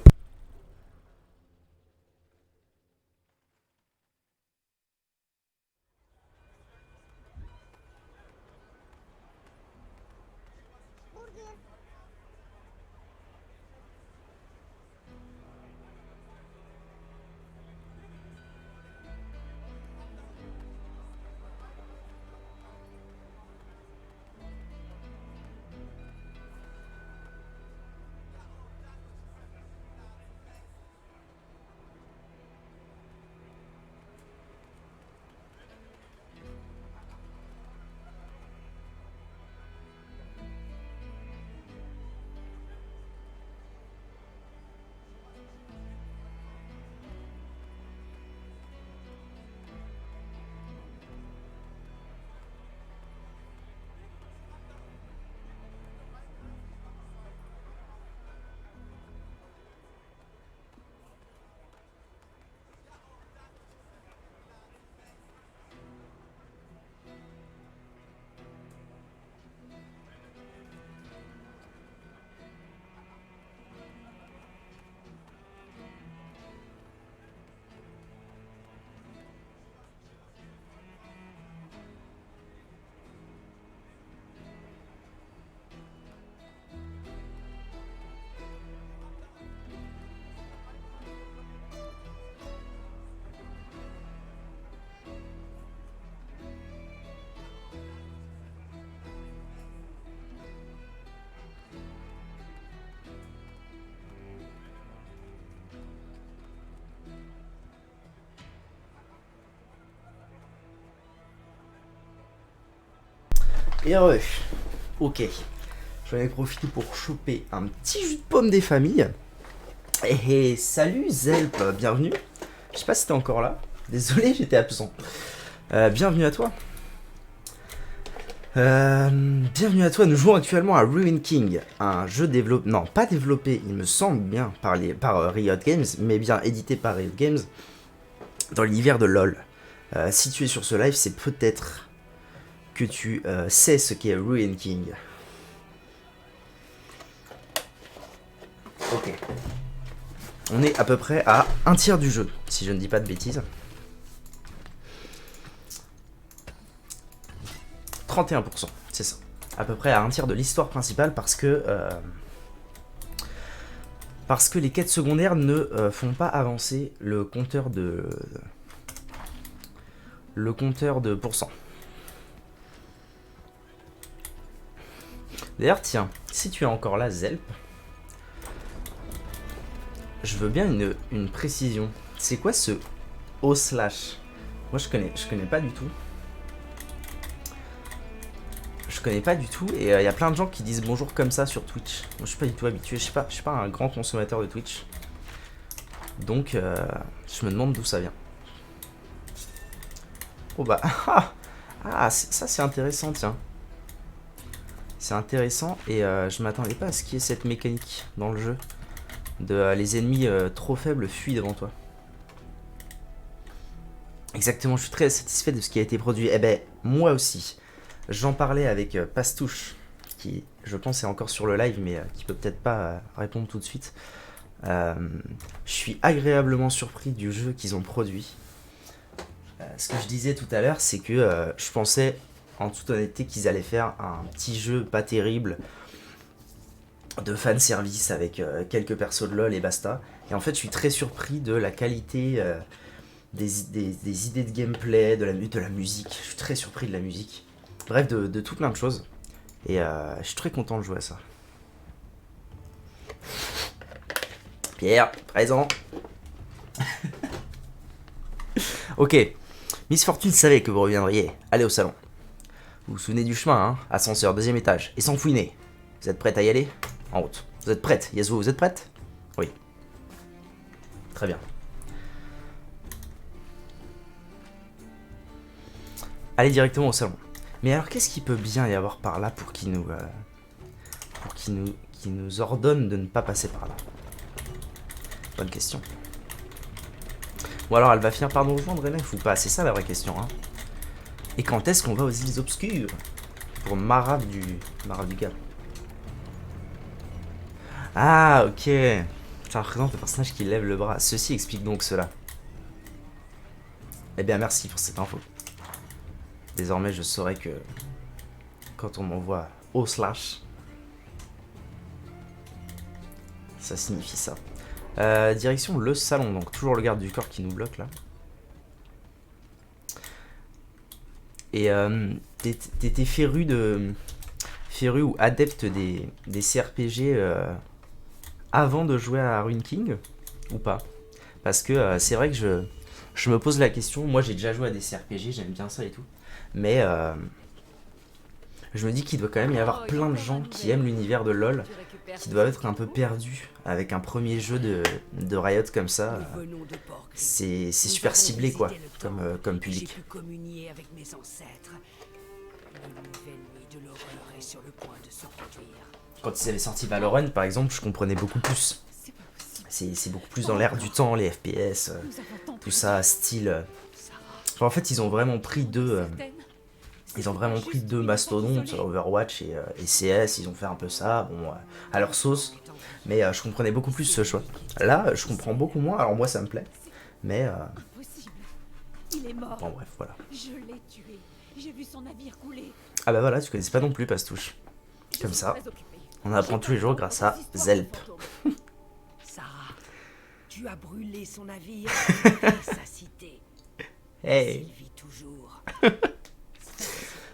Et heureux. Ok. J'en ai profité pour choper un petit jus de pomme des familles. Et salut Zelp, bienvenue. Je sais pas si t'es encore là. Désolé, j'étais absent. Bienvenue à toi. Bienvenue à toi. Nous jouons actuellement à Ruin King, un jeu développé, non pas développé, il me semble bien par Riot Games, mais bien édité par Riot Games dans l'univers de LoL. Si tu es sur ce live, c'est peut-être que tu sais ce qu'est Ruin King. Ok. On est à peu près à un tiers du jeu, si je ne dis pas de bêtises. 31%, c'est ça. À peu près à un tiers de l'histoire principale parce que les quêtes secondaires ne font pas avancer le compteur de pourcent. D'ailleurs, tiens, si tu es encore là, Zelp, je veux bien une précision. C'est quoi ce O/? Moi, je connais pas du tout. Je connais pas du tout, et il y a plein de gens qui disent bonjour comme ça sur Twitch. Moi, je suis pas du tout habitué, je suis pas un grand consommateur de Twitch. Donc, je me demande d'où ça vient. Oh bah, ça c'est intéressant, tiens. C'est intéressant, et je m'attendais pas à ce qu'il y ait cette mécanique dans le jeu. De les ennemis trop faibles fuient devant toi. Exactement, je suis très satisfait de ce qui a été produit. Eh ben, moi aussi. J'en parlais avec Pastouche, qui je pense est encore sur le live, mais qui peut peut-être pas répondre tout de suite. Je suis agréablement surpris du jeu qu'ils ont produit. Ce que je disais tout à l'heure, c'est que je pensais en toute honnêteté qu'ils allaient faire un petit jeu pas terrible de fanservice avec quelques persos de LoL et basta. Et en fait, je suis très surpris de la qualité des idées de gameplay, de la musique. Je suis très surpris de la musique. Bref, de tout plein de choses. Et je suis très content de jouer à ça. Pierre, présent. Ok. Miss Fortune savait que vous reviendriez. Allez au salon. Vous vous souvenez du chemin, hein? Ascenseur, 2e étage. Et sans fouiner. Vous êtes prête à y aller? En route. Vous êtes prête? Yasuo, vous êtes prête? Oui. Très bien. Allez directement au salon. Mais alors, qu'est-ce qu'il peut bien y avoir par là pour qu'il nous... qui nous ordonne de ne pas passer par là? Bonne question. Ou alors elle va finir par nous rejoindre, MF, ou pas? C'est ça la vraie question, hein. Et quand est-ce qu'on va aux îles obscures? Pour Mara du gars. Ah, ok. Ça représente le personnage qui lève le bras. Ceci explique donc cela. Eh bien, merci pour cette info. Désormais, je saurai que quand on m'envoie au slash, ça signifie ça. Direction le salon, donc toujours le garde du corps qui nous bloque là. Et t'étais féru ou adepte des CRPG avant de jouer à Ruin King ou pas? Parce que c'est vrai que je me pose la question. Moi j'ai déjà joué à des CRPG, j'aime bien ça et tout, mais je me dis qu'il doit quand même y avoir plein de gens qui aiment l'univers de LoL, qui doivent être un peu perdus avec un premier jeu de Riot comme ça. C'est super ciblé quoi, comme public. J'ai pu communier avec mes ancêtres. Une nouvelle nuit de l'horreur est sur le point de se produire. Quand ils avaient sorti Valorant par exemple, je comprenais beaucoup plus. C'est beaucoup plus dans l'air du temps, les FPS, tout ça, style... Enfin, en fait, ils ont vraiment pris deux mastodontes, Overwatch et CS, ils ont fait un peu ça, bon, à leur sauce. Mais je comprenais beaucoup plus ce choix. Là, je comprends beaucoup moins, alors moi ça me plaît. Mais... Il est mort. Bon bref, voilà. Je l'ai tué. J'ai vu son navire couler. Ah bah voilà, tu connaissais pas non plus Pastouche. Comme ça, on apprend tous les jours grâce à Zelp. Sarah, tu as brûlé son navire et sa cité. Hey. Il vit toujours.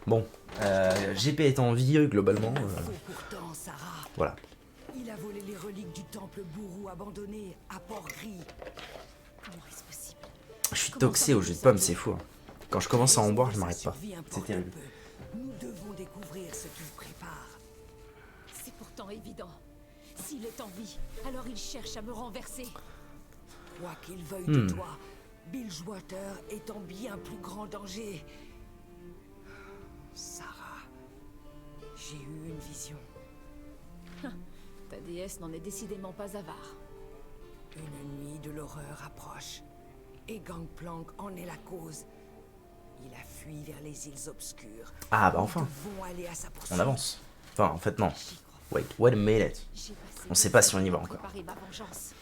Bon, GP est en vie globalement. Pourtant, Sarah, Voilà. il a volé les reliques du temple Bourou abandonné à Port-Gris. Comment est-ce possible? Je suis toxé au jus de pomme, c'est fou. Hein. Quand je commence à en boire, je m'arrête pas. C'est terrible. Nous devons découvrir ce qu'il prépare. C'est pourtant évident. S'il est en vie, alors il cherche à me renverser. Quoi qu'il veuille de toi, Bilgewater est en bien plus grand danger. Sarah, j'ai eu une vision. Ta déesse n'en est décidément pas avare. Une nuit de l'horreur approche. Et Gangplank en est la cause. Il a fui vers les îles obscures. Ah bah enfin, Nous devons aller à sa poursuite. on avance. Enfin, en fait non. J'y crois. Wait a minute. J'ai passé On sait des pas si on y années va à encore. préparer ma vengeance.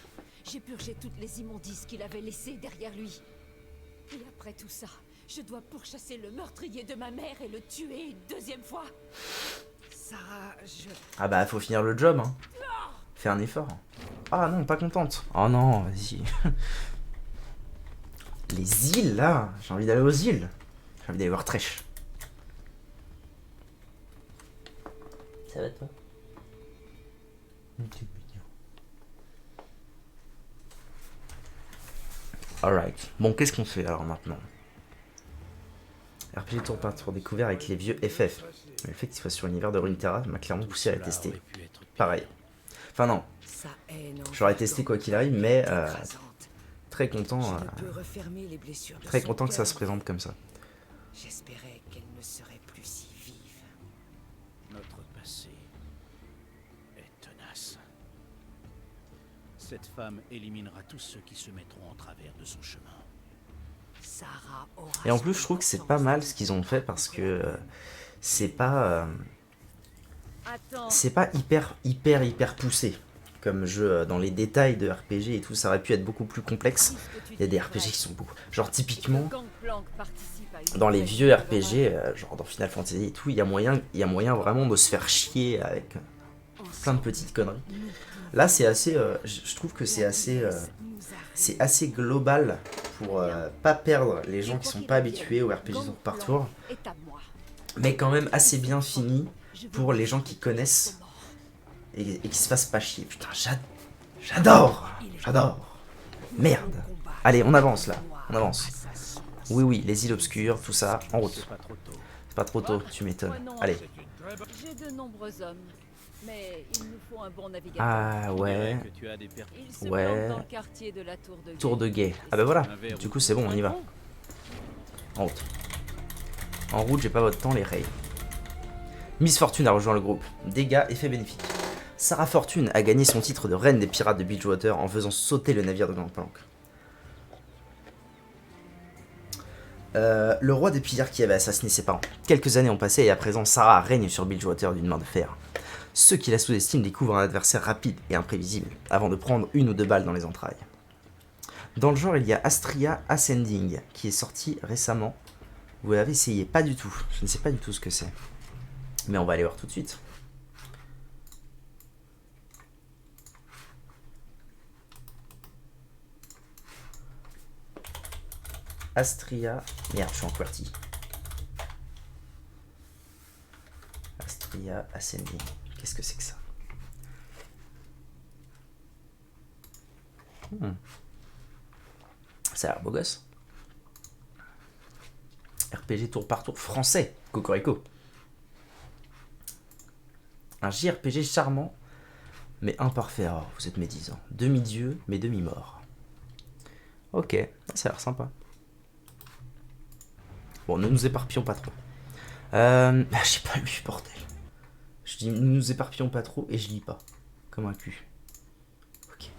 J'ai purgé toutes les immondices qu'il avait laissées derrière lui. Et après tout ça, je dois pourchasser le meurtrier de ma mère et le tuer une deuxième fois. Sarah, je... Ah bah faut finir le job, hein. Fais un effort. Ah non, pas contente. Oh non, vas-y. Les îles là, j'ai envie d'aller aux îles. J'ai envie d'aller voir Tresh. Ça va toi? Alright. Bon, qu'est-ce qu'on fait alors maintenant? RPG tour par tour découvert avec les vieux FF. Mais le fait qu'il soit sur l'univers de Runeterra m'a clairement poussé à le tester. Pareil. Enfin non, Sa haine j'aurais testé quoi qu'il arrive, mais écrasante. très content, Je ne peux refermer les blessures de très son content que ça cœur. se présente comme ça. J'espérais qu'elle ne serait plus si vive. Notre passé est tenace. Cette femme éliminera tous ceux qui se mettront en travers de son chemin. Sarah aura Et en plus, son je trouve que c'est vengeance. pas mal ce qu'ils ont fait parce que c'est pas hyper poussé comme jeu dans les détails de RPG et tout. Ça aurait pu être beaucoup plus complexe. Il y a des RPG qui sont beaucoup. Genre typiquement, Gangplank participe à une dans les vieux RPG, genre dans Final Fantasy et tout, il y a moyen vraiment de se faire chier avec plein de petites conneries. Là, c'est assez, je trouve que c'est assez global pour pas perdre les gens qui sont pas habitués au RPG tour par tour, mais quand même assez bien fini pour les gens qui connaissent et qui se fassent pas chier. Putain, j'adore. Merde. Allez, on avance là, on avance. Oui, les îles obscures, tout ça, en route. C'est pas trop tôt, tu m'étonnes. Allez. J'ai de nombreux hommes, mais il nous faut un bon navigateur. Ah ouais. Il se Ouais. plante dans le quartier de la Tour de guet. Ah bah voilà. Du coup, c'est bon, on y va. En route. En route, j'ai pas votre temps, les rails. Miss Fortune a rejoint le groupe. Dégâts, effets bénéfiques. Sarah Fortune a gagné son titre de reine des pirates de Bilgewater en faisant sauter le navire de Gangplank. Le roi des pillards qui avait assassiné ses parents. Quelques années ont passé et à présent, Sarah règne sur Bilgewater d'une main de fer. Ceux qui la sous-estiment découvrent un adversaire rapide et imprévisible, avant de prendre 1 ou 2 balles dans les entrailles. Dans le genre, il y a Astria Ascending, qui est sorti récemment. Vous l'avez essayé? Pas du tout. Je ne sais pas du tout ce que c'est. Mais on va aller voir tout de suite. Astria... Merde, je suis en QWERTY. Astria Ascending. Qu'est-ce que c'est que ça? Ça a l'air beau gosse. RPG tour par tour français. Cocorico. Un JRPG charmant, mais imparfait. Oh, vous êtes médisants. Demi-dieu, mais demi-mort. Ok, ça a l'air sympa. Bon, ne nous éparpillons pas trop. J'ai pas lu, bordel. Je dis ne nous éparpillons pas trop et je lis pas. Comme un cul. Ok.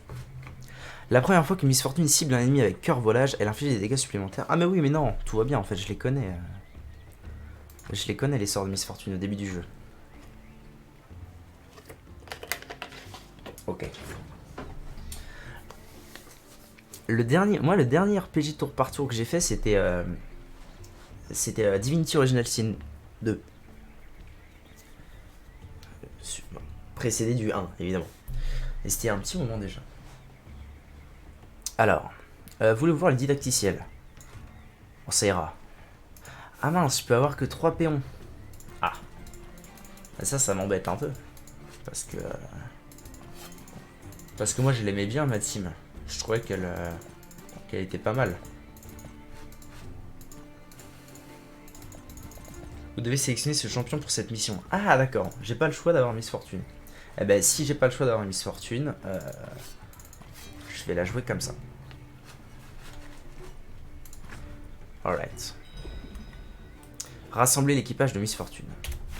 La première fois que Miss Fortune cible un ennemi avec cœur volage, elle inflige des dégâts supplémentaires. Ah mais oui, mais non, tout va bien en fait, je les connais. Je les connais les sorts de Miss Fortune au début du jeu. Ok. Le dernier RPG tour par tour que j'ai fait, c'était Divinity Original Sin 2. Précédé du 1, évidemment. Et c'était un petit moment déjà. Alors, voulez-vous voir le didacticiel? Bon, ça ira. Ah mince, je peux avoir que 3 péons. Ah. Ça m'embête un peu. Parce que moi je l'aimais bien, ma team. Je trouvais qu'elle était pas mal. Vous devez sélectionner ce champion pour cette mission. Ah d'accord, j'ai pas le choix d'avoir Miss Fortune. Eh ben si j'ai pas le choix d'avoir Miss Fortune, je vais la jouer comme ça. Alright. Rassembler l'équipage de Miss Fortune.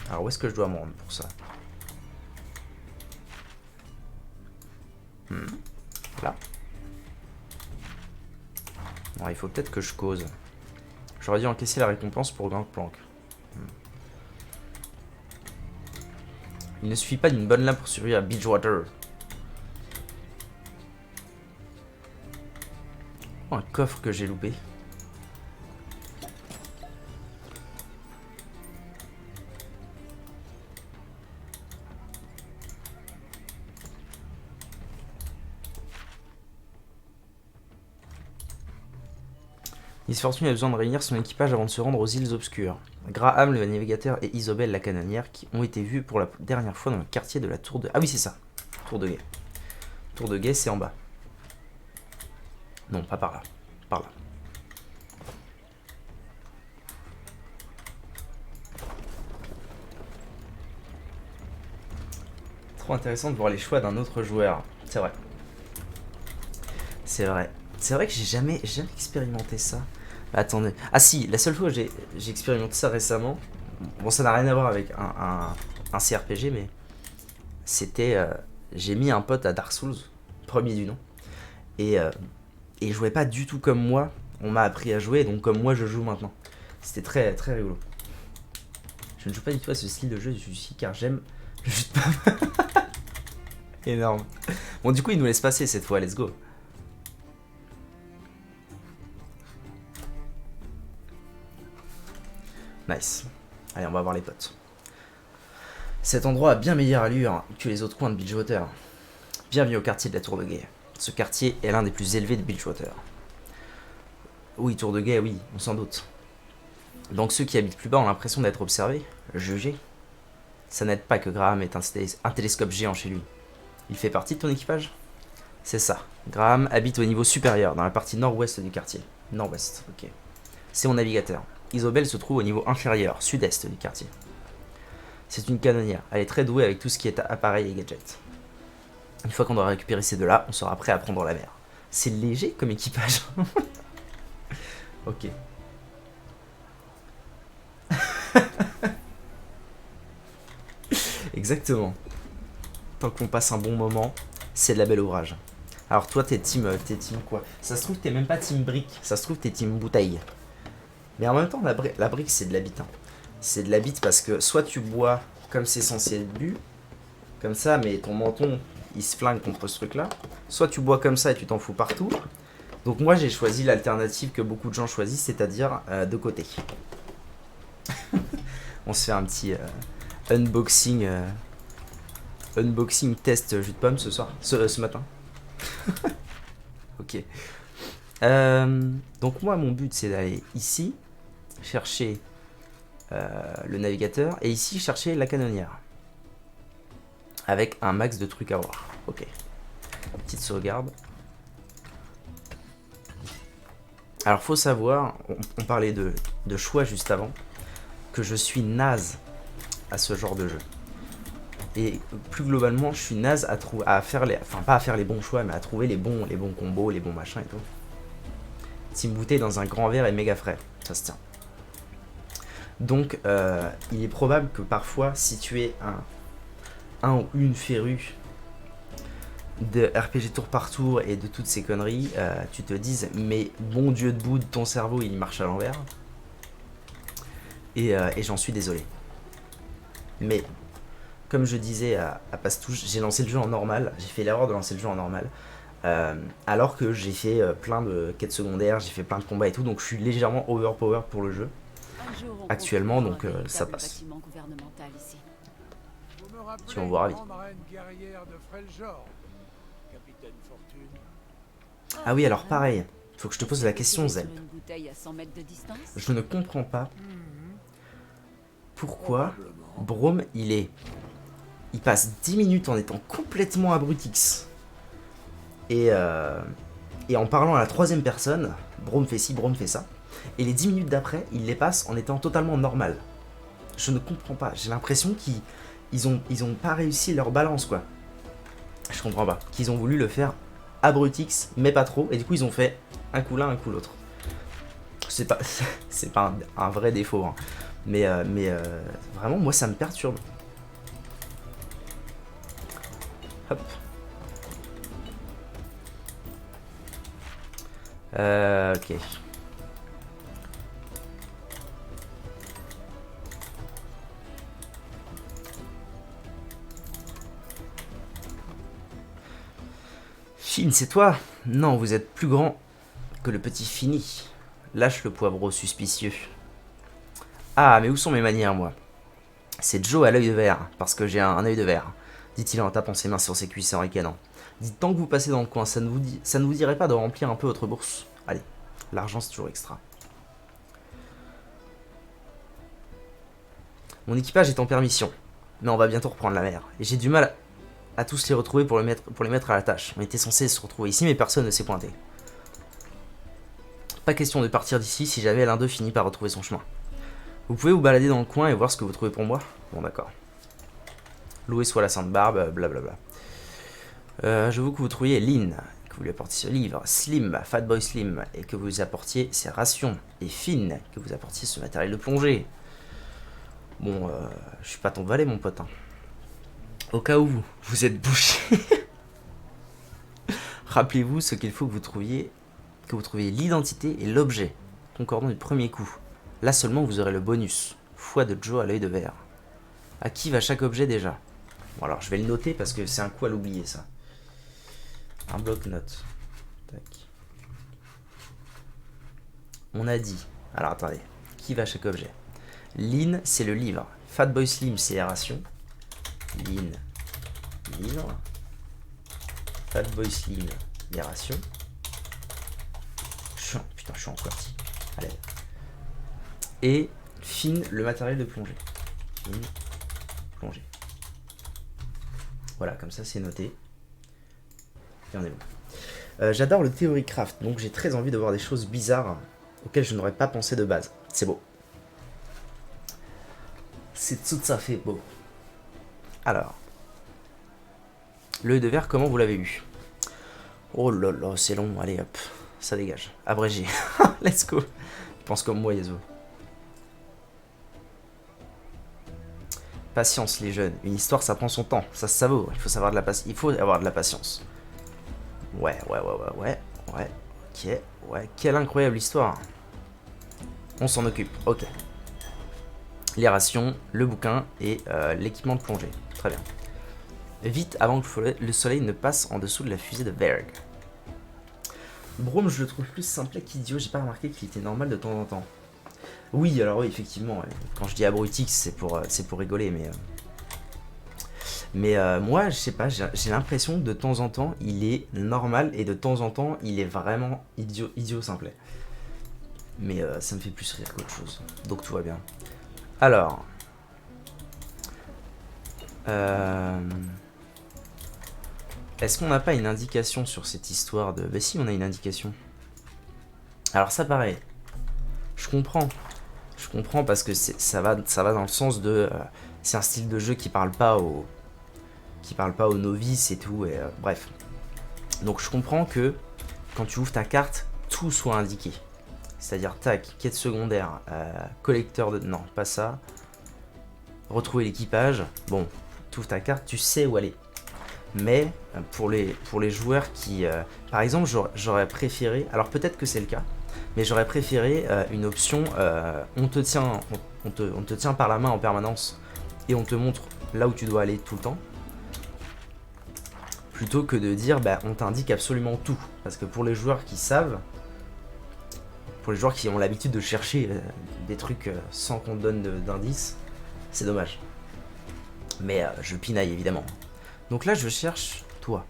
Alors où est-ce que je dois me rendre pour ça? Là. Bon, il faut peut-être que je cause. J'aurais dû encaisser la récompense pour Gangplank. Il ne suffit pas d'une bonne lame pour survivre à Bilgewater. Oh, un coffre que j'ai loupé. Miss Fortune a besoin de réunir son équipage avant de se rendre aux îles obscures. Graham, le navigateur, et Isobel, la canonnière, qui ont été vus pour la dernière fois dans le quartier de la tour de... Ah oui, c'est ça. Tour de guet. Tour de guet, c'est en bas. Non, pas par là. Par là. Trop intéressant de voir les choix d'un autre joueur. C'est vrai. C'est vrai. C'est vrai que j'ai jamais expérimenté ça. Attendez. Ah si, la seule fois où j'ai expérimenté ça récemment, bon ça n'a rien à voir avec un CRPG, mais c'était... j'ai mis un pote à Dark Souls, premier du nom, et il jouait pas du tout comme moi, on m'a appris à jouer, donc comme moi je joue maintenant. C'était très très rigolo. Je ne joue pas du tout à ce style de jeu ici, car j'aime le jeu de pomme. Énorme. Bon du coup il nous laisse passer cette fois, let's go. Nice. Allez, on va voir les potes. Cet endroit a bien meilleure allure que les autres coins de Bilgewater. Bienvenue au quartier de la Tour de Guet. Ce quartier est l'un des plus élevés de Bilgewater. Oui, Tour de Guet, oui, on s'en doute. Donc ceux qui habitent plus bas ont l'impression d'être observés, jugés. Ça n'aide pas que Graham ait un télescope géant chez lui. Il fait partie de ton équipage? C'est ça. Graham habite au niveau supérieur, dans la partie nord-ouest du quartier. Nord-ouest, ok. C'est mon navigateur. Isobel se trouve au niveau inférieur, sud-est du quartier. C'est une canonnière. Elle est très douée avec tout ce qui est appareil et gadgets. Une fois qu'on aura récupéré ces deux-là, on sera prêt à prendre la mer. C'est léger comme équipage. Ok. Exactement. Tant qu'on passe un bon moment, c'est de la belle ouvrage. Alors toi, t'es team quoi? Ça se trouve, t'es même pas team brique. Ça se trouve, t'es team bouteille. Mais en même temps, la brique, c'est de la bite. Hein. C'est de la bite parce que soit tu bois comme c'est censé être bu, comme ça, mais ton menton, il se flingue contre ce truc-là. Soit tu bois comme ça et tu t'en fous partout. Donc moi, j'ai choisi l'alternative que beaucoup de gens choisissent, c'est-à-dire de côté. On se fait un petit unboxing test jus de pomme ce soir, ce matin. Ok. Donc moi, mon but, c'est d'aller ici, chercher le navigateur, et ici, chercher la canonnière. Avec un max de trucs à voir. Ok. Petite sauvegarde. Alors, faut savoir, on parlait de choix juste avant, que je suis naze à ce genre de jeu. Et plus globalement, je suis naze à faire les... Enfin, pas à faire les bons choix, mais à trouver les bons combos, les bons machins et tout. Team bouteille dans un grand verre et méga frais. Ça se tient. Donc, il est probable que parfois, si tu es un ou une férue de RPG tour par tour et de toutes ces conneries, tu te dises, mais bon Dieu de bout, ton cerveau, il marche à l'envers. Et j'en suis désolé. Mais... Comme je disais à Pastouche, j'ai lancé le jeu en normal, j'ai fait l'erreur de lancer le jeu en normal, alors que j'ai fait plein de quêtes secondaires, j'ai fait plein de combats et tout, donc je suis légèrement overpower pour le jeu, actuellement, donc ça passe. Tu vas me voir, ravi. Ah oui, alors pareil, faut que je te pose la question, Zeb. Je ne comprends pas pourquoi Braum, il passe 10 minutes en étant complètement abrutix. Et en parlant à la troisième personne, Braum fait ci, Braum fait ça. Et les 10 minutes d'après, il les passe en étant totalement normal. Je ne comprends pas. J'ai l'impression qu'ils ont pas réussi leur balance, quoi. Je comprends pas. Qu'ils ont voulu le faire abrutix, mais pas trop. Et du coup, ils ont fait un coup l'un, un coup l'autre. C'est pas un vrai défaut. Hein. Mais vraiment, moi, ça me perturbe. Hop. Ok. Finn, c'est toi? Non, vous êtes plus grand que le petit Fini. Lâche le poivreau suspicieux. Ah, mais où sont mes manières, moi? C'est Joe à l'œil de verre, parce que j'ai un œil de verre. Dit-il en tapant ses mains sur ses cuisses et en ricanant. Dites, tant que vous passez dans le coin, ça ne vous dirait pas de remplir un peu votre bourse? Allez, l'argent c'est toujours extra. Mon équipage est en permission, mais on va bientôt reprendre la mer. Et j'ai du mal à tous les retrouver pour les mettre à la tâche. On était censés se retrouver ici, mais personne ne s'est pointé. Pas question de partir d'ici si jamais l'un d'eux finit par retrouver son chemin. Vous pouvez vous balader dans le coin et voir ce que vous trouvez pour moi? Bon, d'accord. Loué soit la Sainte Barbe, blablabla. Je veux que vous trouviez Lynn, que vous lui apportiez ce livre, Slim, Fatboy Slim, et que vous apportiez ses rations, et Finn, que vous apportiez ce matériel de plongée. Bon, je suis pas ton valet, mon pote. Hein. Au cas où vous êtes bouché, rappelez-vous ce qu'il faut que vous trouviez l'identité et l'objet, concordant du premier coup. Là seulement, vous aurez le bonus, foi de Joe à l'œil de verre. À qui va chaque objet déjà? Bon, alors je vais le noter parce que c'est un coup à l'oublier, ça. Un bloc-notes. Tac. On a dit. Alors attendez. Qui va chaque objet? Lean, c'est le livre. Fatboy Slim, c'est les rations. Lean, livre. Fatboy Slim, les rations. Putain, je suis en QWERTY. Allez. Et Finn, le matériel de plongée. Finn, plongée. Voilà, comme ça c'est noté. Et on est bon. J'adore le Theory Craft, donc j'ai très envie de voir des choses bizarres auxquelles je n'aurais pas pensé de base. C'est beau. C'est tout ça fait beau. Alors. L'œil de verre, comment vous l'avez eu? Oh là là, c'est long, allez hop. Ça dégage. Abrégé. Let's go. Pense comme moi, Yazo. Patience, les jeunes. Une histoire, ça prend son temps. Ça se savoure. Il faut avoir de la patience. Ouais. Ok. Ouais. Quelle incroyable histoire. On s'en occupe. Ok. Les rations, le bouquin et l'équipement de plongée. Très bien. Vite avant que le soleil ne passe en dessous de la fusée de Verg. Brome, je le trouve plus simplet qu'idiot. J'ai pas remarqué qu'il était normal de temps en temps. Oui, alors oui, effectivement. Quand je dis abrutix, c'est pour rigoler, mais moi, je sais pas. J'ai l'impression que de temps en temps, il est normal et de temps en temps, il est vraiment idiot simplet. Mais ça me fait plus rire qu'autre chose. Donc tout va bien. Alors. Est-ce qu'on n'a pas une indication sur cette histoire de... Bah si, on a une indication. Alors ça pareil. Je comprends parce que ça va dans le sens de... c'est un style de jeu qui parle pas aux novices et tout. Et, bref. Donc je comprends que quand tu ouvres ta carte, tout soit indiqué. C'est-à-dire, tac, quête secondaire, collecteur de... Non, pas ça. Retrouver l'équipage. Bon, tu ouvres ta carte, tu sais où aller. Mais pour les joueurs qui... par exemple, j'aurais préféré... Alors peut-être que c'est le cas. Mais j'aurais préféré une option... on te tient par la main en permanence. Et on te montre là où tu dois aller tout le temps. Plutôt que de dire, bah, on t'indique absolument tout. Parce que pour les joueurs qui savent... Pour les joueurs qui ont l'habitude de chercher des trucs sans qu'on te donne d'indices, c'est dommage. Mais je pinaille évidemment. Donc là, je cherche toi.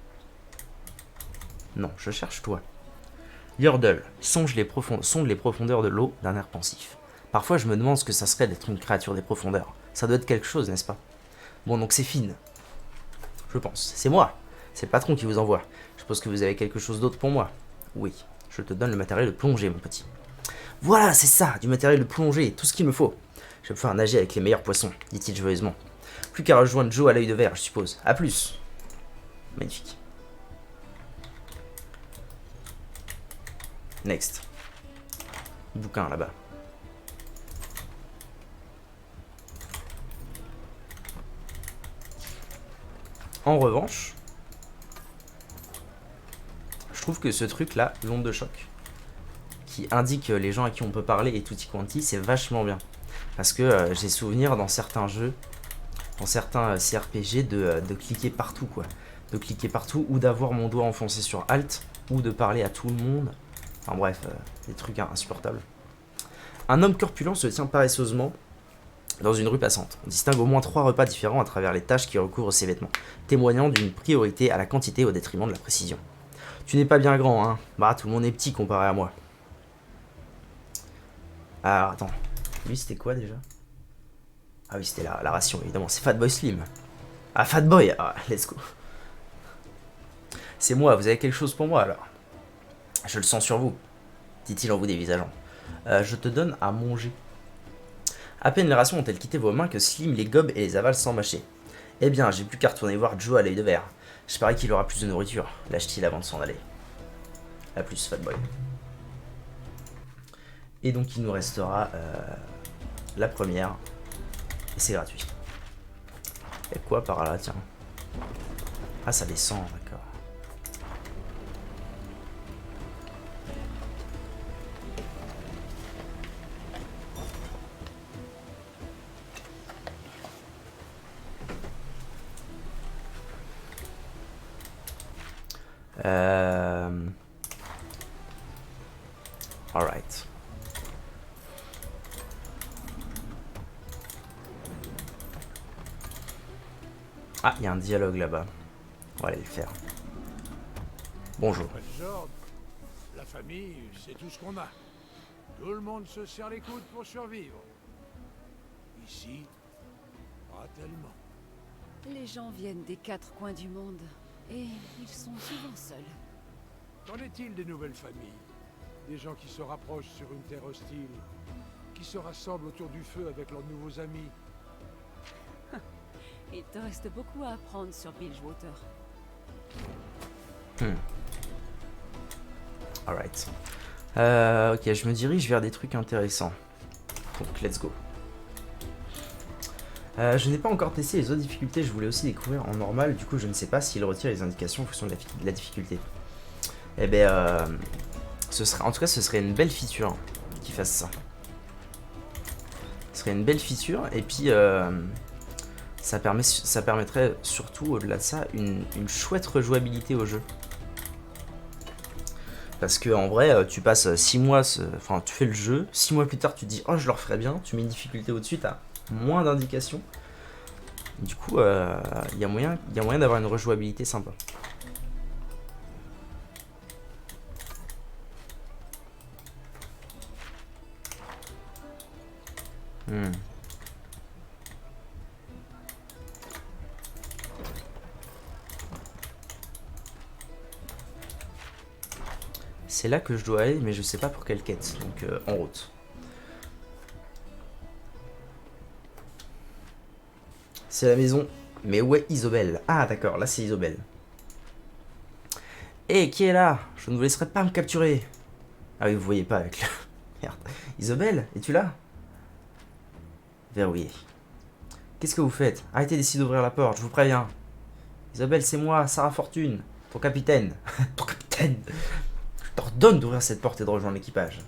Non, je cherche toi. Yordle, sonde les profondeurs de l'eau d'un air pensif. Parfois, je me demande ce que ça serait d'être une créature des profondeurs. Ça doit être quelque chose, n'est-ce pas? Bon, donc c'est Finn. Je pense. C'est moi. C'est le patron qui vous envoie. Je suppose que vous avez quelque chose d'autre pour moi. Oui, je te donne le matériel de plongée, mon petit. Voilà, c'est ça, du matériel de plongée, tout ce qu'il me faut. Je vais pouvoir nager avec les meilleurs poissons, dit-il joyeusement. Plus qu'à rejoindre Joe à l'œil de verre, je suppose. A plus. Magnifique. Next. Bouquin là-bas. En revanche, je trouve que ce truc-là, l'onde de choc, qui indique les gens à qui on peut parler et tutti quanti, c'est vachement bien. Parce que j'ai souvenir dans certains jeux, dans certains CRPG, de cliquer partout, quoi. De cliquer partout, ou d'avoir mon doigt enfoncé sur Alt, ou de parler à tout le monde. Enfin bref, des trucs insupportables. Un homme corpulent se tient paresseusement dans une rue passante. On distingue au moins 3 repas différents à travers les taches qui recouvrent ses vêtements, témoignant d'une priorité à la quantité au détriment de la précision. Tu n'es pas bien grand, hein. Bah, tout le monde est petit comparé à moi. Alors, attends. Lui, c'était quoi, déjà? Ah oui, c'était la ration, évidemment. C'est Fatboy Slim. Ah, Fatboy. Ah, let's go. C'est moi, vous avez quelque chose pour moi, alors? Je le sens sur vous, dit-il en vous dévisageant. Je te donne à manger. À peine les rations ont-elles quitté vos mains que Slim les gobe et les avale sans mâcher. Eh bien, j'ai plus qu'à retourner voir Joe à l'œil de verre. Je parie qu'il aura plus de nourriture, lâche-t-il avant de s'en aller. A plus, Fatboy. Et donc, il nous restera la première. Et c'est gratuit. Et quoi par là, tiens? Ah, ça descend, d'accord. Alright. Ah, il y a un dialogue là-bas. On va aller le faire. Bonjour. Pas de genre. La famille, c'est tout ce qu'on a. Tout le monde se serre les coudes pour survivre. Ici, pas tellement. Les gens viennent des 4 coins du monde. Et ils sont souvent seuls. Qu'en est-il des nouvelles familles? Des gens qui se rapprochent sur une terre hostile, qui se rassemblent autour du feu avec leurs nouveaux amis. Il te reste beaucoup à apprendre sur Bilgewater. Alright. Ok, je me dirige vers des trucs intéressants. Donc, let's go. Je n'ai pas encore testé les autres difficultés, je voulais aussi découvrir en normal, du coup je ne sais pas s'il retire les indications en fonction de la difficulté. Eh ben, en tout cas ce serait une belle feature qui fasse ça. Ce serait une belle feature, et puis ça permettrait surtout, au-delà de ça, une chouette rejouabilité au jeu. Parce que en vrai, tu passes 6 mois, enfin tu fais le jeu, 6 mois plus tard tu te dis oh je le referais bien, tu mets une difficulté au-dessus, t'as moins d'indications. Du coup, il y a moyen d'avoir une rejouabilité sympa. C'est là que je dois aller, mais je sais pas pour quelle quête, donc en route. C'est la maison. Mais où est Isobel? Ah d'accord, là c'est Isobel. Hé, qui est là? Je ne vous laisserai pas me capturer. Ah oui, vous voyez pas avec le... Merde. Isobel, es-tu là? Verrouillé. Qu'est-ce que vous faites? Arrêtez d'essayer d'ouvrir la porte, je vous préviens. Isobel, c'est moi, Sarah Fortune, ton capitaine. Ton capitaine. Je t'ordonne d'ouvrir cette porte et de rejoindre l'équipage.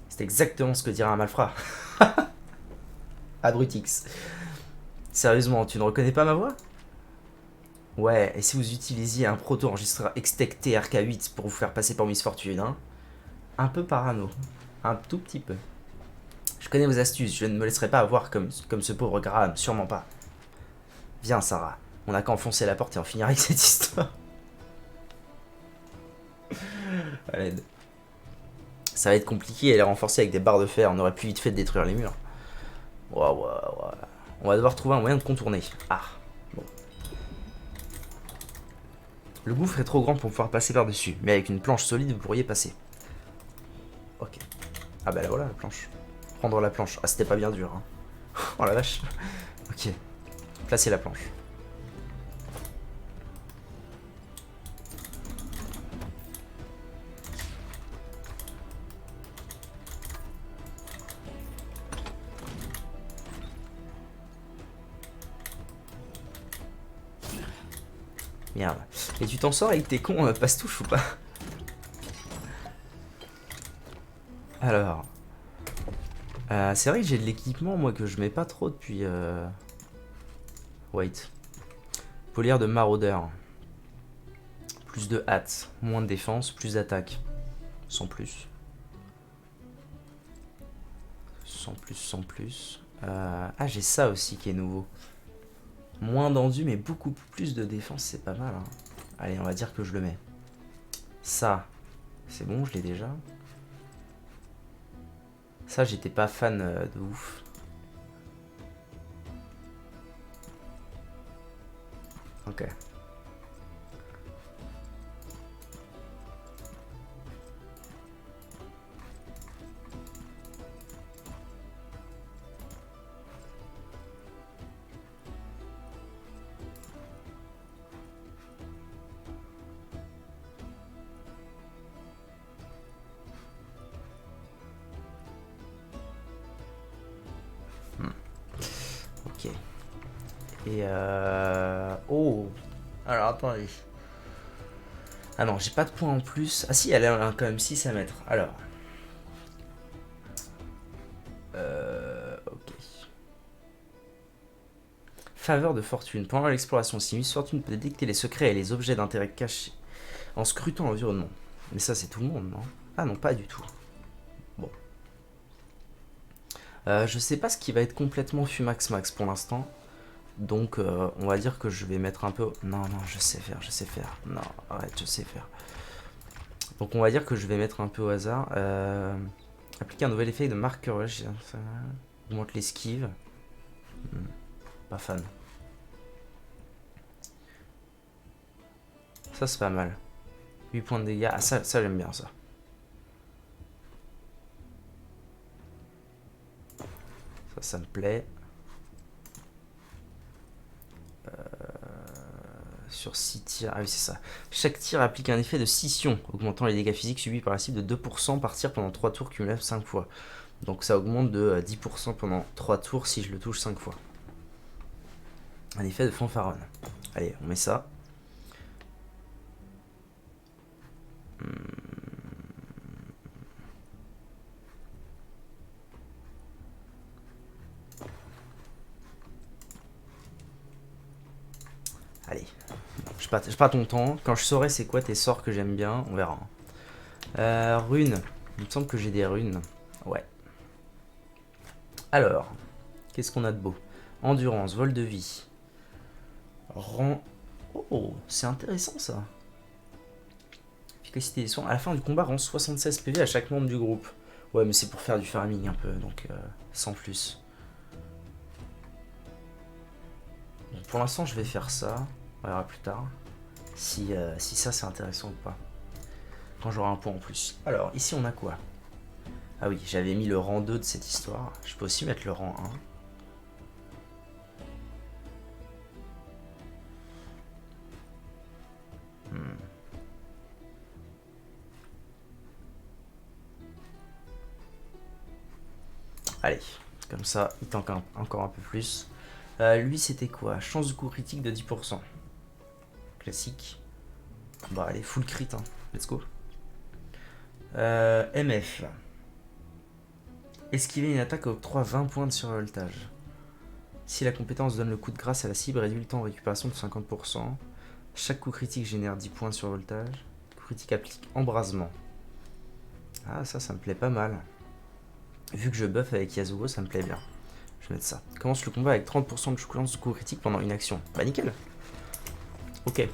C'est exactement ce que dirait un malfrat. Abrutix. Sérieusement, tu ne reconnais pas ma voix? Ouais, et si vous utilisiez un proto-enregistreur Extec TRK8 pour vous faire passer pour Miss Fortune, hein? Un peu parano. Un tout petit peu. Je connais vos astuces, je ne me laisserai pas avoir comme ce pauvre Graham, sûrement pas. Viens, Sarah, on n'a qu'à enfoncer la porte et en finir avec cette histoire. À l'aide. Ça va être compliqué, elle est renforcée avec des barres de fer, on aurait pu vite fait détruire les murs. Waouh. On va devoir trouver un moyen de contourner. Ah, bon. Le gouffre est trop grand pour pouvoir passer par-dessus, mais avec une planche solide, vous pourriez passer. Ok. Ah bah là voilà la planche. Prendre la planche. Ah c'était pas bien dur. Hein. Oh la vache. Ok. Placer la planche. Merde. Et tu t'en sors avec tes cons passe-touche ou pas? Alors. C'est vrai que j'ai de l'équipement, moi, que je mets pas trop depuis... Wait. Polière de maraudeur. Plus de hâte. Moins de défense, plus d'attaque. Sans plus. Sans plus. Ah, j'ai ça aussi qui est nouveau. Moins d'enduit, mais beaucoup plus de défense, c'est pas mal. Hein. Allez, on va dire que je le mets. Ça, c'est bon, je l'ai déjà. Ça, j'étais pas fan de ouf. Ok. Ok. Et oh. Alors attendez. Ah non, j'ai pas de points en plus. Ah si, elle a quand même 6 à mettre. Alors. Ok. Faveur de fortune. Pendant l'exploration, si Miss Fortune peut détecter les secrets et les objets d'intérêt cachés en scrutant l'environnement. Mais ça, c'est tout le monde, non? Ah non, pas du tout. Bon. Je sais pas ce qui va être complètement Fumax Max pour l'instant. Donc on va dire que je vais mettre un peu... Non, non, je sais faire, je sais faire. Non, arrête, je sais faire. Donc on va dire que je vais mettre un peu au hasard. Appliquer un nouvel effet de marqueur. Ça augmente l'esquive. Pas fan. Ça c'est pas mal. 8 points de dégâts. Ah ça j'aime bien ça. Ça me plaît. Sur 6 tirs. Ah oui, c'est ça. Chaque tir applique un effet de scission, augmentant les dégâts physiques subis par la cible de 2% par tir pendant 3 tours cumulés 5 fois. Donc ça augmente de 10% pendant 3 tours si je le touche 5 fois. Un effet de fanfaronne. Allez, on met ça. Allez, je pas ton temps. Quand je saurai c'est quoi tes sorts que j'aime bien, on verra. Runes. Il me semble que j'ai des runes. Ouais. Alors, qu'est-ce qu'on a de beau? Endurance, vol de vie. Rang... Oh, c'est intéressant ça. Efficacité des soins. À la fin du combat, rend 76 PV à chaque membre du groupe. Ouais, mais c'est pour faire du farming un peu, donc sans plus. Bon, pour l'instant, je vais faire ça. On verra plus tard. Si ça, c'est intéressant ou pas. Quand j'aurai un point en plus. Alors, ici, on a quoi? Ah oui, j'avais mis le rang 2 de cette histoire. Je peux aussi mettre le rang 1. Allez, comme ça, il tank encore un peu plus. Lui, c'était quoi? Chance de coup critique de 10%. Classique. Bah, allez, full crit, hein. Let's go. MF. Esquiver une attaque octroie 20 points de survoltage. Si la compétence donne le coup de grâce à la cible, réduit le temps de récupération de 50%. Chaque coup critique génère 10 points de survoltage. Coup critique applique embrasement. Ah, ça me plaît pas mal. Vu que je buff avec Yasuo, ça me plaît bien. Je vais mettre ça. Commence le combat avec 30% de chance de coup critique pendant une action. Bah nickel. Ok.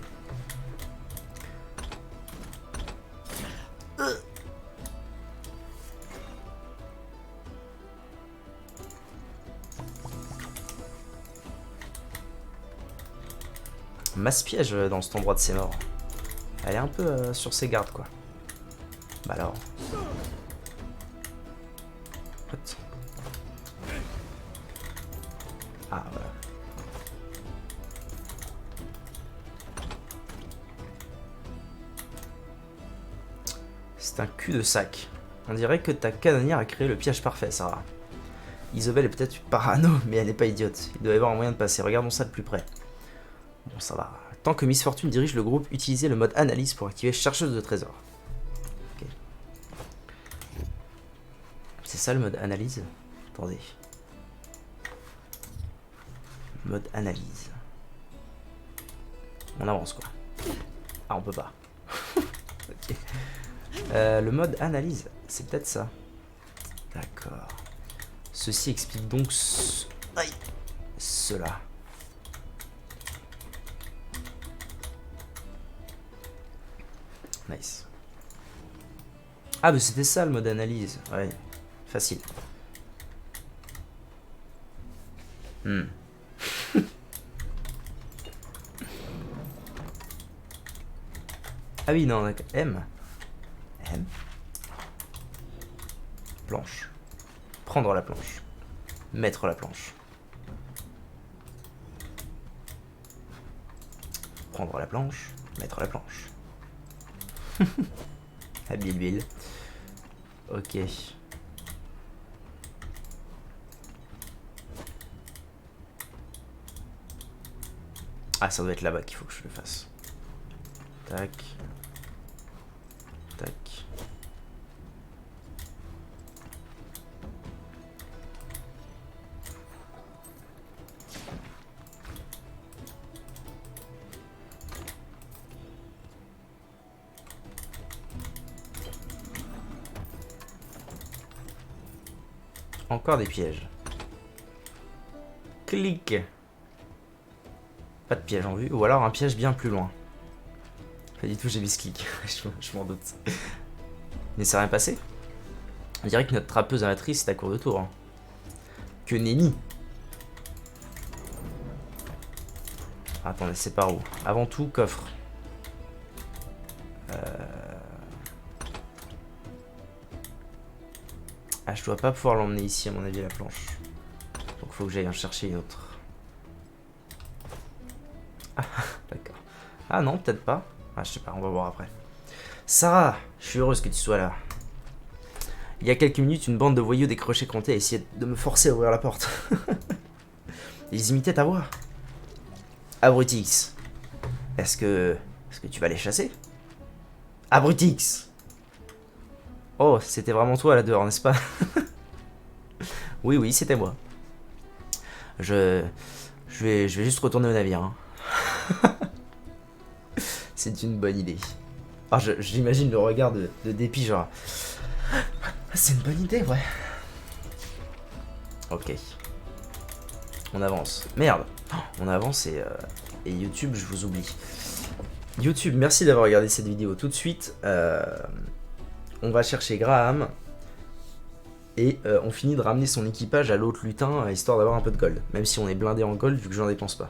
Masse piège dans cet endroit de ses morts. Elle est un peu sur ses gardes quoi. Bah alors. What? Ah voilà. C'est un cul de sac. On dirait que ta canonnière a créé le piège parfait, Sarah. Isabelle est peut-être parano, mais elle n'est pas idiote. Il doit y avoir un moyen de passer. Regardons ça de plus près. Bon, ça va. Tant que Miss Fortune dirige le groupe, utilisez le mode analyse pour activer chercheuse de trésors. Okay. C'est ça le mode analyse? Attendez. Mode analyse. On avance quoi. Ah, on peut pas. Ok. Le mode analyse, c'est peut-être ça. D'accord. Ceci explique donc aïe, cela. Nice. Ah, mais c'était ça le mode analyse. Ouais, facile. Ah oui, non, M. M. Planche. Prendre la planche. Mettre la planche. Prendre la planche. Mettre la planche. Habile. Ok. Ah, ça doit être là-bas qu'il faut que je le fasse. Tac. Tac. Encore des pièges. Clic. Pas de piège en vue, ou alors un piège bien plus loin. Pas du tout, j'ai mis ce clic, je m'en doute. Il ne s'est rien passé. On dirait que notre trappeuse amatrice est à court de tour. Hein. Que nenni. Attendez, c'est par où? Avant tout, coffre. Ah, je dois pas pouvoir l'emmener ici, à mon avis, la planche. Donc faut que j'aille en chercher une autre. Ah, d'accord. Ah non, peut-être pas. Ah, je sais pas, on va voir après. Sarah, je suis heureuse que tu sois là. Il y a quelques minutes, une bande de voyous décrochés comptait à essayer de me forcer à ouvrir la porte. Ils imitaient ta voix. Abrutix. Est-ce que tu vas les chasser? Abrutix. Oh, c'était vraiment toi là dehors, n'est-ce pas? Oui, c'était moi. Je vais juste retourner au navire. Hein. C'est une bonne idée. Ah, j'imagine le regard de dépit, genre... C'est une bonne idée, ouais. Ok. On avance. Merde. On avance et YouTube, je vous oublie. YouTube, merci d'avoir regardé cette vidéo tout de suite. On va chercher Graham. Et on finit de ramener son équipage à l'autre lutin, histoire d'avoir un peu de gold. Même si on est blindé en gold, vu que j'en dépense pas.